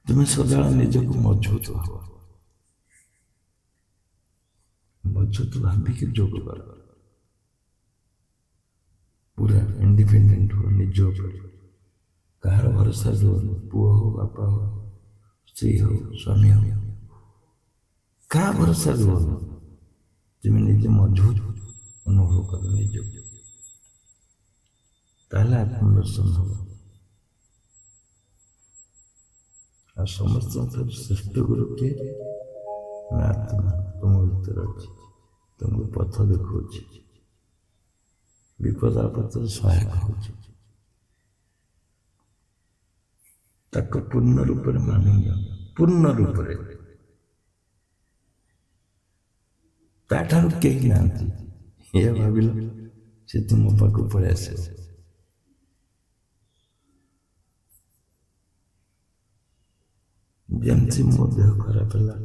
ତୁମେ ସଦାବେଳେ ନିଜକୁ ମଜବୁତ ଭାବ, ମଜବୁତ ଭାବିକି ଯୋଗ କର। ପୁରା ଇଣ୍ଡିପେଣ୍ଡେଣ୍ଟ ହୁଅ ନିଜ ଉପରେ। କାହାର ଭରସା ରୁହନି। ପୁଅ ହଉ, ବାପା ହଉ, ସ୍ତ୍ରୀ ହଉ, ସ୍ୱାମୀ ହଉ, କାହା ଭରସା ରୁହନି। ତୁମେ ନିଜେ ମଜବୁତ ଅନୁଭବ କର ନିଜକୁ, ତାହେଲେ ଆତ୍ମଦର୍ଶନ ହବ। ଆଉ ସମସ୍ତଙ୍କଠାରୁ ଶ୍ରେଷ୍ଠ ଗୁରୁ କିଏ? ଆତ୍ମା ତୁମ ଭିତରେ ଅଛି, ତୁମକୁ ପଥ ଦେଖାଉଛି, ବିପଦ ଆପଦରେ ସହାୟକ ହେଉଛି। ତାକୁ ପୂର୍ଣ୍ଣ ରୂପରେ ମାନିନିଅ, ପୂର୍ଣ୍ଣ ରୂପରେ। ତାଠାରୁ କେହି ନାହାନ୍ତି ଏହା ଭାବିଲ, ସେ ତୁମ ପାଖକୁ ପଳେଇ ଆସିବ। ଯେମିତି ମୋ ଦେହ ଖରାପ ହେଲା,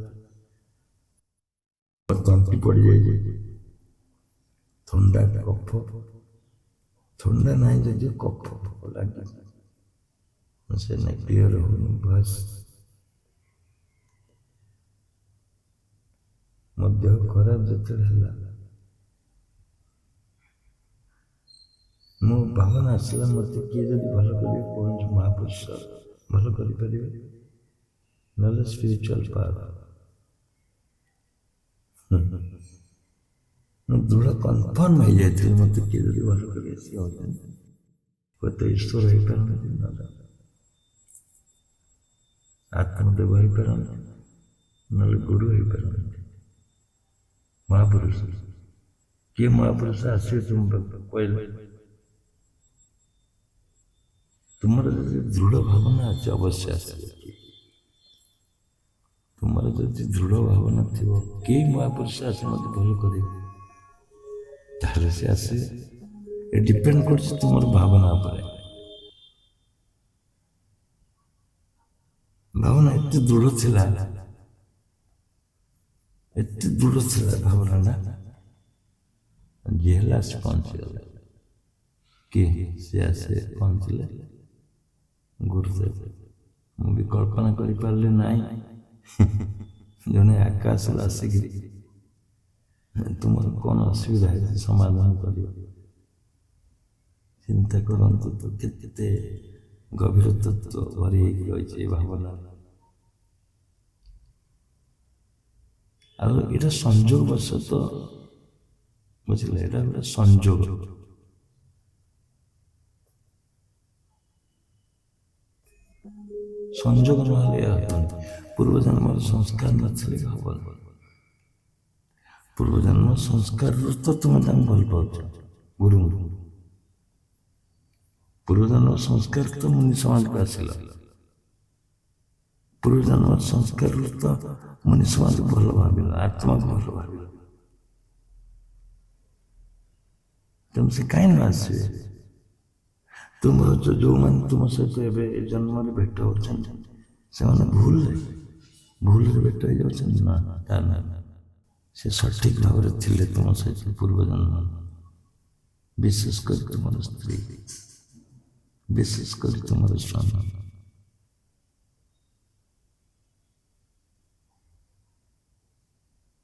ତଣ୍ଟି ପଡ଼ିଯାଇଛି, ଥଣ୍ଡା କଫ, ଥଣ୍ଡା ନାହିଁ ଯଦି କଫ ଲାଗେ, ସେ ନାଇଁ କ୍ଲିୟର ହଉନି ଭଏସ୍। ମୋ ଦେହ ଖରାପ ଯେତେବେଳେ ହେଲା, ମୋ ଭାବନା ଆସିଲା ମୋତେ କିଏ ଯଦି ଭଲ କରିବେ, କୌଣସି ମହାପୁରୁଷ ଭଲ କରିପାରିବେ, ନହେଲେ ସ୍ପିରିଚୁଆଲ ପାୱାର। ମୁଁ ଦୃଢ଼ କନଫର୍ମ ହେଇଯାଇଥିଲି ମୋତେ କିଏ ଯଦି ଭଲ କରିବେ, ସିଏ ହେଉଛନ୍ତି ହୁଏତ ଈଶ୍ୱର ହେଇପାରନ୍ତି, ନହେଲେ ଆତ୍ମଦେବ ହେଇପାରନ୍ତି, ନହେଲେ ଗୁରୁ ହେଇପାରନ୍ତି, ମହାପୁରୁଷ। କିଏ ମହାପୁରୁଷ ଆସିବେ ତୁମ ପାଖକୁ କହିଲେ? ତୁମର ଯଦି ଦୃଢ଼ ଭାବନା ଅଛି ଅବଶ୍ୟ ଆସିବେ। ତୁମର ଯଦି ଦୃଢ଼ ଭାବନା ଥିବ, କେହି ମହାପୁରୁଷ ଆସି ମୋତେ ଭଲ କରିବେ, ତାହେଲେ ସେ ଆସିବେ। ଏ ଡିପେଣ୍ଡ କରୁଛି ତୁମର ଭାବନା ଉପରେ। ଭାବନା ଏତେ ଦୃଢ଼ ଥିଲା, ଏତେ ଦୂର ଥିଲା ଭାବନାଟା, ଯିଏ ହେଲା ସେ ପହଞ୍ଚିଗଲା। କିଏ ସେ ଆସି ପହଞ୍ଚିଲେ ଗୁରୁଦେବ। ମୁଁ ବି କଳ୍ପନା କରିପାରିଲି ନାହିଁ ଜଣେ ଆକାଶରୁ ଆସିକିରି ତୁମର କ'ଣ ଅସୁବିଧା ହେଇଛି ସମାଧାନ କରିବ। ଚିନ୍ତା କରନ୍ତୁ ତ କେତେ ଗଭୀର ତତ୍ଵ ଭରି ହେଇକି ରହିଛି ଏ ଭାବନା। ଆଉ ଏଇଟା ସଂଯୋଗ ବଶତଃ, ବୁଝିଲେ, ଏଇଟା ଗୋଟେ ସଂଯୋଗ। ସଂଯୋଗ ନହେଲେ ହବନି। ପୂର୍ବଜନ୍ମର ସଂସ୍କାର ନଥିଲେ ହବନି। ପୂର୍ବଜନ୍ମ ସଂସ୍କାରରୁ ତ ତୁମେ ତାଙ୍କୁ ଭଲ ପାଉଛ, ଗୁରୁଙ୍କୁ। ପୂର୍ବଜନ୍ମ ସଂସ୍କାର ତ ମୁନି ସମାଜକୁ ଆସିଲ। ପୂର୍ବଜନ୍ମ ସଂସ୍କାରରୁ ତ ମୁନି ସମାଜକୁ ଭଲ ଭାବିଲ, ଆତ୍ମାକୁ ଭଲ ଭାବିଲ। ତେଣୁ ସେ କାହିଁ ନ ଆସିବେ? ତୁମର ଯେଉଁମାନେ ତୁମ ସହିତ ଏବେ ଏ ଜନ୍ମରେ ଭେଟ ହେଉଛନ୍ତି, ସେମାନେ ଭୁଲରେ ଭେଟ ହେଇଯାଉଛନ୍ତି ନା? ତା ନା ସେ ସଠିକ ଭାବରେ ଥିଲେ ତୁମ ସହିତ ପୂର୍ବଜନ୍ମ। ବିଶେଷ କରି ତୁମର ସ୍ତ୍ରୀ, ବିଶେଷ କରି ତୁମର ସ୍ୱାମୀ।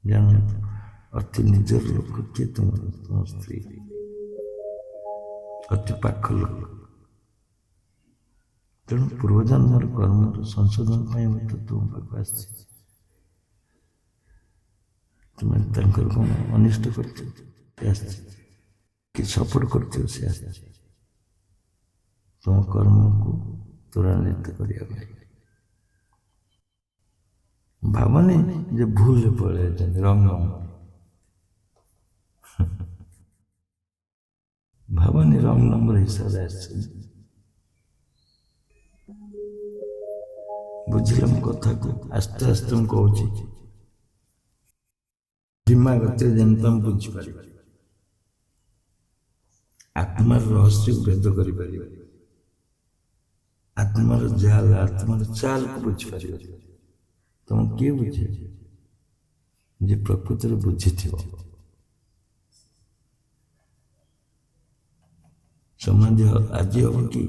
ଜାଣ, ଅତି ନିଜର ଲୋକ କିଏ? ତୁମ ସ୍ତ୍ରୀ, ଅତି ପାଖ ଲୋକ। ତେଣୁ ପୂର୍ବଜନ୍ମର କର୍ମର ସଂଶୋଧନ ପାଇଁ ହୁଏତ ତୁମ ପାଖକୁ ଆସିଛି। ତୁମେ ତାଙ୍କର କ'ଣ ଅନିଷ୍ଟ କରିଥିବ ସେ ଆସିଛି, କି ସପୋର୍ଟ କରିଥିବ ସେ ଆସିଛି ତୁମ କର୍ମକୁ ତ୍ୱରାନ୍ୱିତ କରିବା ପାଇଁ। ଭାବନି ଯେ ଭୁଲରେ ପଳେଇଛନ୍ତି, ରଙ୍ଗ ଭାବନି ରଙ୍ଗ ନମ୍ବର ହିସାବରେ ଆସିଛନ୍ତି। ବୁଝିଲେ ମୋ କଥାକୁ? ଆସ୍ତେ ଆସ୍ତେ ମୁଁ କହୁଛି, ଧୀମା ଗତିରେ ଯେମିତି ତମେ ବୁଝିପାରିବ, ଆତ୍ମାର ରହସ୍ୟକୁ ଭେଦ କରିପାରିବ, ଆତ୍ମାର ଜାଲ, ଆତ୍ମାର ଚାଲକୁ ବୁଝିପାରିବ। ତମକୁ କିଏ ବୁଝେ? ଯେ ପ୍ରକୃତରେ ବୁଝିଥିବ। ସମାଧି ଆଜି ହବ କି?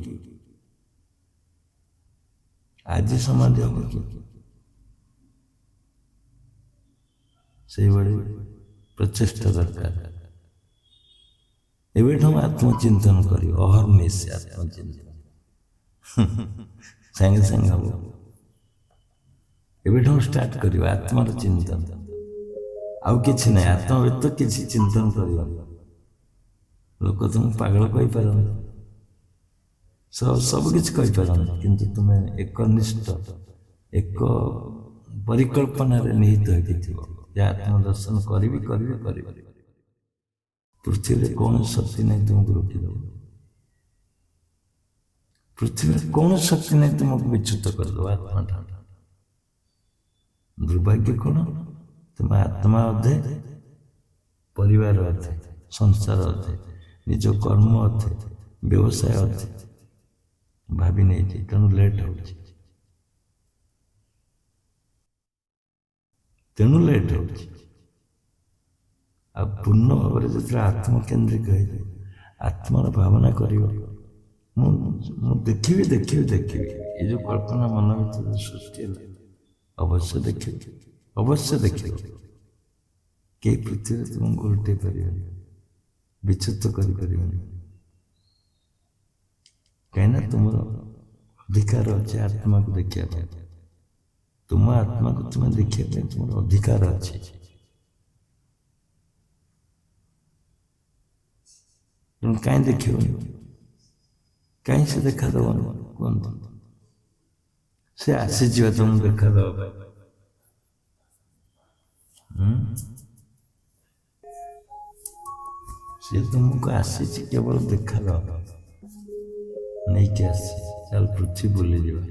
ଆଜି ସମାଧି ହବ କି? ସେଇଭଳି ପ୍ରଚେଷ୍ଟା ଦରକାର। ଏବେଠୁ ଆତ୍ମଚିନ୍ତନ କରିବ, ଅହର୍ନିଶି ଆତ୍ମଚିନ୍ତନ ସାଙ୍ଗେ ସାଙ୍ଗେ ହବ। ଏବେଠୁ ଷ୍ଟାର୍ଟ କରିବ ଆତ୍ମାର ଚିନ୍ତନ। ଆଉ କିଛି ନାହିଁ, ଆତ୍ମା ବ୍ୟତୀତ କିଛି ଚିନ୍ତନ କରିବନି। ଲୋକ ତୁମକୁ ପାଗଳ କହିପାରନ୍ତି, ସବୁ କିଛି କହିପାରନ୍ତି, କିନ୍ତୁ ତୁମେ ଏକନିଷ୍ଠ, ଏକ ପରିକଳ୍ପନାରେ ନିହିତ ହେଇକି ଥିବ ଯେ ଆତ୍ମଦର୍ଶନ କରିବି। ପୃଥିବୀରେ କୌଣସି ଶକ୍ତି ନାହିଁ ତୁମକୁ ରୋକିଦେବ। ପୃଥିବୀରେ କୌଣସି ଶକ୍ତି ନାହିଁ ତୁମକୁ ବିଚ୍ୟୁତ କରିଦେବ ଆତ୍ମାଠାରୁ। ଦୁର୍ଭାଗ୍ୟ କ'ଣ? ତୁମ ଆତ୍ମା ଅଧେ, ପରିବାର ଅଧେ, ସଂସାର ଅଧେ, ନିଜ କର୍ମ ଅଧେ, ବ୍ୟବସାୟ ଅଧେ ଭାବି ନେଇଛି। ତେଣୁ ଲେଟ୍ ହେଉଛି। ଆଉ ପୂର୍ଣ୍ଣ ଭାବରେ ଯେତେବେଳେ ଆତ୍ମକେନ୍ଦ୍ରିକ ହେଇଯିବ, ଆତ୍ମାର ଭାବନା କରିବ, ମୁଁ ଦେଖିବି। ଏ ଯେଉଁ କଳ୍ପନା ମନ ଭିତରେ ସୃଷ୍ଟି ହେଲା, ଅବଶ୍ୟ ଦେଖିବ। କେହି ପୃଥିବୀରେ ତୁମକୁ ଓଲଟେଇ ପାରିବନି, ବିଚ୍ୟୁତ କରିପାରିବନି। କାହିଁକିନା ତୁମର ଅଧିକାର ଅଛି ଆତ୍ମାକୁ ଦେଖିବା ପାଇଁ। ତୁମ ଆତ୍ମାକୁ ତୁମେ ଦେଖିବା ପାଇଁ ତୁମର ଅଧିକାର ଅଛି। ତେଣୁ କାହିଁ ଦେଖିବନି? କାହିଁ ସେ ଦେଖାଦେବନି? କୁହନ୍ତୁ। ସେ ଆସିଯିବ ତୁମକୁ ଦେଖାଦେବା ପାଇଁ। ସେ ତୁମକୁ ଆସିଛି କେବଳ ଦେଖାଦେବା, ନେଇକି ଆସିଛି। ଚାଲ ପୃଥିବୀ ବୁଲିଯିବା।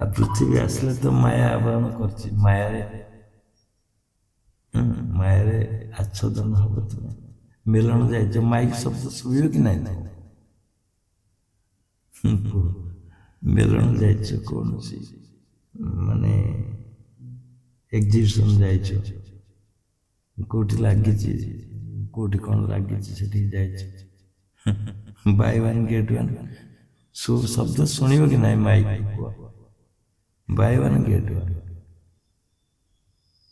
ଆଉ ପୃଥିବୀ ଆସିଲେ ତ ମାୟା ଆବରଣ କରିଛି। ମାୟାରେ ଆଚ୍ଛାଦନ ହବ। ତୁମେ ମେଲଣ ଯାଇଛ, ମାଇକ ଶବ୍ଦ ଶୁଭିବ କି ନାହିଁ? ମେଲଣ ଯାଇଛ କୌଣସି ମାନେ ଏକ୍ଜିବିସନ୍ ଯାଇଛ, କୋଉଠି ଲାଗିଛି, କୋଉଠି କ'ଣ ଲାଗିଛି ସେଠିକି ଯାଇଛ। ବାଇ ୱାନ୍ ଗେଟ୍ ୱାନ୍ ଶବ୍ଦ ଶୁଣିବ କି ନାହିଁ ମାଇକ୍ କୁହ, ବାଇ ୱାନ୍ ଗେଟ୍ ୱାନ୍।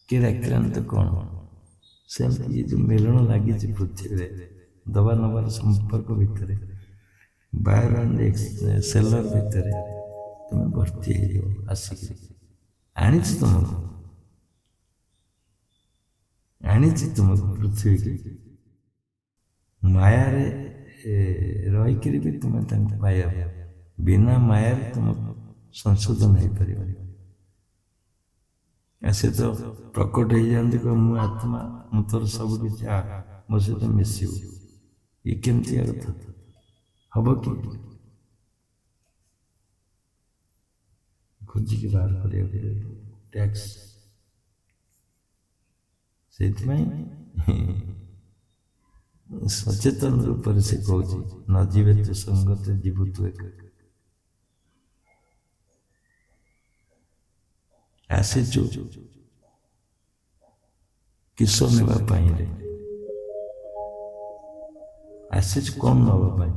କିଏ ଡାକିଲାନି ତ କ'ଣ? ସେମିତି ଏ ଯେଉଁ ମିଳନ ଲାଗିଛି ପୃଥିବୀରେ ଦବା ନବାର ସମ୍ପର୍କ ଭିତରେ, ବାୟର ଆଣ୍ଡ ସେଲର ଭିତରେ ତୁମେ ଭର୍ତ୍ତି ହେଇଯିବ। ଆସିକି ଆଣିଛି ତୁମକୁ ପୃଥିବୀକି। ମାୟାରେ ରହିକିରି ବି ତୁମେ ତାଙ୍କୁ ପାଇବ, ବିନା ମାୟାରେ ତୁମକୁ ସଂଶୋଧନ ହେଇପାରିବନି। ସେ ତ ପ୍ରକଟ ହେଇଯାଆନ୍ତି, କହିବ ମୁଁ ଆତ୍ମା, ମୁଁ ତୋର ସବୁ କିଛି, ମୋ ସହିତ ମିଶିବୁ। ଇଏ କେମିତିଆ କଥା ହବ କି? ଖୋଜିକି ବାହାର କରିବାକୁ ଟ୍ୟାକ୍ସ। ସେଇଥିପାଇଁ ସଚେତନ ରୂପରେ ସେ କହୁଛି, ନ ଯିବେ ତୁ ସଙ୍ଗତେ ଯିବୁ ତୁ ଏକ। ଆସିଛୁ କିସ ନେବା ପାଇଁ ରେ? ଆସିଛୁ କ'ଣ ନେବା ପାଇଁ?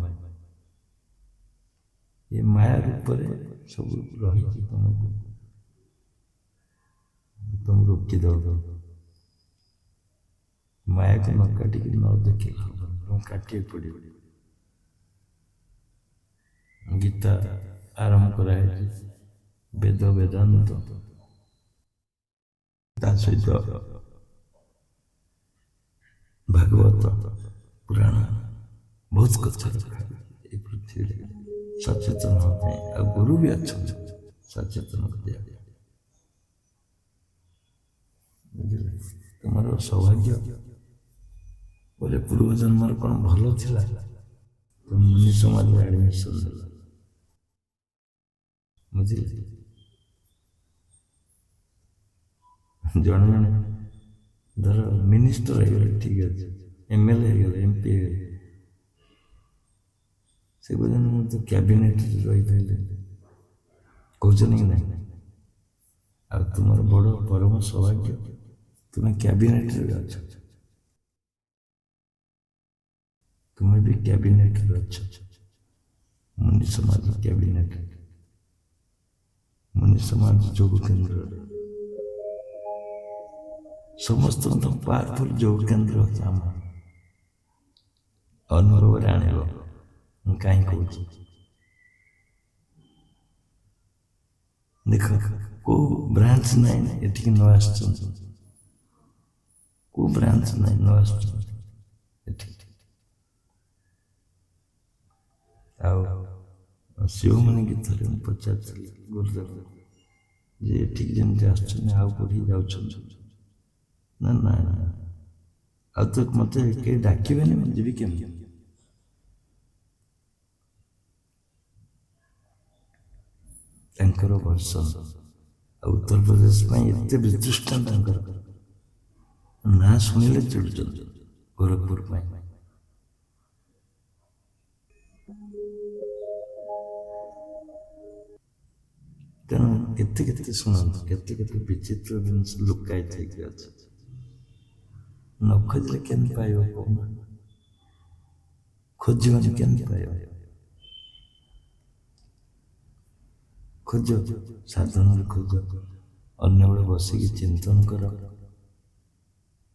ଏ ମାୟା ରୂପରେ ସବୁ ରହିଛି, ତୁମକୁ ରୋକିଦେବ। ମାୟାକୁ ନ କାଟିକି ନ ଦେଖିଲେ ତୁମକୁ କାଟିବାକୁ ପଡ଼ିବ। ଗୀତା ଆରମ୍ଭ କରାଯାଇଛି, ବେଦ ବେଦାନ୍ତ, ତା ସହିତ ଭାଗବତ ପୁରାଣ, ବହୁତ କଥା ରଖାଯାଇଛି ଏ ପୃଥିବୀରେ ସଚେତନ ହେବା ପାଇଁ। ଆଉ ଗୁରୁ ବି ଅଛନ୍ତି ସଚେତନ କରିବା। ବୁଝିଲେ? ତୁମର ସୌଭାଗ୍ୟ ବୋଲେ ପୂର୍ବ ଜନ୍ମର କ'ଣ ଭଲ ଥିଲା, ତୁମେ ମୁନି ସମାଜରେ ଆଡମିସନ୍ ଦେଲ। ବୁଝିଲେ? ଜଣେ ଜଣେ ଧର ମିନିଷ୍ଟର ହେଇଗଲେ, ଠିକ୍ ଅଛି, MLA ହେଇଗଲେ, MP ହେଇଗଲେ, ସେ କହୁଛନ୍ତି ମୁଁ ତ କ୍ୟାବିନେଟ୍ରେ ରହିପାରିଲି, କହୁଛନ୍ତି କି ନାହିଁ? ଆଉ ତୁମର ବଡ଼ ପରମ ସୌଭାଗ୍ୟ, ତୁମେ କ୍ୟାବିନେଟ୍ରେ ଅଛ। ତୁମେ ବି କ୍ୟାବିନେଟ୍ରେ ଅଛ, ମୁନି ସମାଜ କ୍ୟାବିନେଟ୍, ମୁନି ସମାଜ ଯୋଗ କେନ୍ଦ୍ରରେ। ସମସ୍ତଙ୍କ ପାୱାରଫୁଲ୍ ଯୋଗ କେନ୍ଦ୍ର ଅଛି ଆମର। ଅନୁଭବରେ ଆଣିବ। ମୁଁ କାହିଁ କହୁଛି, ଦେଖ କୋଉ ବ୍ରାଞ୍ଚ ନାହିଁ ଏଠିକି ନ ଆସିଛନ୍ତି, କୋଉ ବ୍ରାଞ୍ଚ ନାହିଁ ନ ଆସିଛନ୍ତି ଏଠିକି। ଆଉ ଶିବମଣି ଗୀତରେ ମୁଁ ପଚାରିଥିଲି ଗୁରୁଦେବ ଯେ ଏଠିକି ଯେମିତି ଆସୁଛନ୍ତି ଆଉ କୋଉଠିକି ଯାଉଛନ୍ତି? ନା ନା, ଆଉ ତ ମତେ କେହି ଡାକିବେନି, ମୁଁ ଯିବି କେମିତି? ତାଙ୍କର ବର୍ଷନ ଆଉ ଉତ୍ତରପ୍ରଦେଶ ପାଇଁ ଏତେ ବିତୃଷ୍ଣା ତାଙ୍କର, ନା ଶୁଣିଲେ ଚିଡୁଛନ୍ତି। ଗୋରଖପୁର ପାଇଁ ତେଣୁ କେତେ କେତେ ଶୁଣନ୍ତୁ, କେତେ କେତେ ବିଚିତ୍ର ଜିନିଷ ଲୁକାଇ ଥାଇକି ଅଛି। ନ ଖୋଜିଲେ କେମିତି ପାଇବ କହୁନ? ଖୋଜିବନି କେମିତି ପାଇବ? ଖୋଜ, ସାଧନରେ ଖୋଜ, ଅନ୍ୟବେଳେ ବସିକି ଚିନ୍ତନ କର,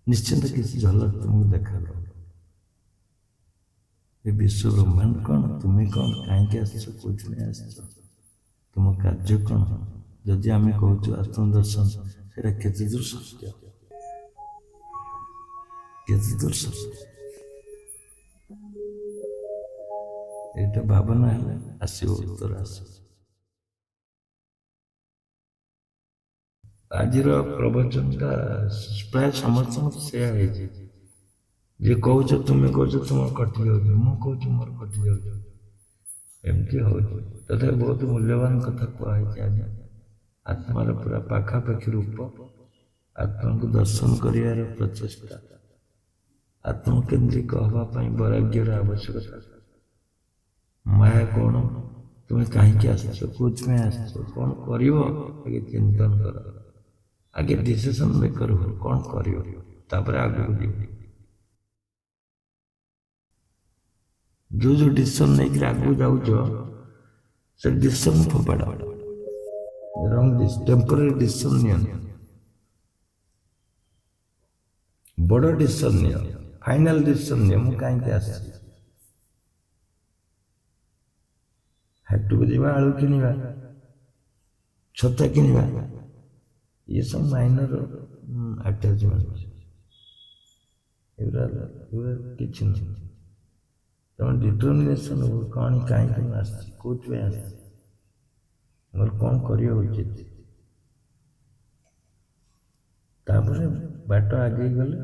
ନିଶ୍ଚିନ୍ତ କିଛି ଝଲକ ତୁମକୁ ଦେଖାଦେବ। ଏ ବିଶ୍ୱ ବ୍ରହ୍ମାଣ୍ଡ କ'ଣ, ତୁମେ କ'ଣ, କାହିଁକି ଆସିଛ, କୋଉଥିପାଇଁ ଆସିଛ, ତୁମ କାର୍ଯ୍ୟ କ'ଣ? ଯଦି ଆମେ କହୁଛୁ ଆତ୍ମଦର୍ଶନ, ସେଇଟା କେତେ ଦୂର ସତ୍ୟ, କେତେ ଦୂର ସତ୍ୟ? ଏଇଟା ଭାବନା ହେଲେ ଆସିବ, ଉତ୍ତର ଆସିବ। ଆଜିର ପ୍ରବଚନଟା ପ୍ରାୟ ସମସ୍ତଙ୍କର ସେୟା ହେଇଛି, ଯେ କହୁଛ, ତୁମେ କହୁଛ ତୁମର କଟି ଯାଉଛି, ମୁଁ କହୁଛି ମୋର କଟି ଯାଉଛି, ଏମିତି ହଉଛି। ତଥାପି ବହୁତ ମୂଲ୍ୟବାନ କଥା କୁହାହେଇଛି ଆଜି। ଆତ୍ମାର ପୁରା ପାଖାପାଖି ରୂପ, ଆତ୍ମାକୁ ଦର୍ଶନ କରିବାର ପ୍ରଚେଷ୍ଟା, ଆତ୍ମକେନ୍ଦ୍ରିକ ହେବା ପାଇଁ ବୈରାଗ୍ୟର ଆବଶ୍ୟକତା, ମାୟା କ'ଣ ତୁମେ କାହିଁକି ଆସିଛ, କୋଉଥିପାଇଁ ଆସିଛ, କ'ଣ କରିବ ଆଗେ ଚିନ୍ତନ କର। ଆଗେ ଡିସିସନ୍ ମେକର ହୁଅ, କ'ଣ କରିବ, ତାପରେ ଆଗକୁ ଯିବ। ଯୋଉ ଡିସିସନ୍ ନେଇକି ଆଗକୁ ଯାଉଛ ସେ ଡିସିସନ୍ ଫୋପାଡ଼। ଟେମ୍ପୋରାରୀ ଡିସିସନ୍ ନିଅନି, ବଡ଼ ଡିସିସନ୍ ନିଅ, ଫାଇନାଲ ଡିସିସନ୍ ନିଅ। ମୁଁ କାହିଁକି ଆସିଛି, ହାଟକୁ ଯିବା, ଆଳୁ କିଣିବା, ଛତା କିଣିବା, ଇଏ ସବୁ ମାଇନର ଆଟାଚମେଣ୍ଟ, ଏଗୁଡ଼ା କିଛି ନୁହେଁ। ତମେ ଡିଟରମିନେସନ୍ ହବ, କ'ଣ କାହିଁକି ମୁଁ ଆସିଛି, କୋଉଥିପାଇଁ ଆସିଛି, ମୋର କ'ଣ କରିବା ଉଚିତ। ତାପରେ ବାଟ ଆଗେଇ ଗଲେ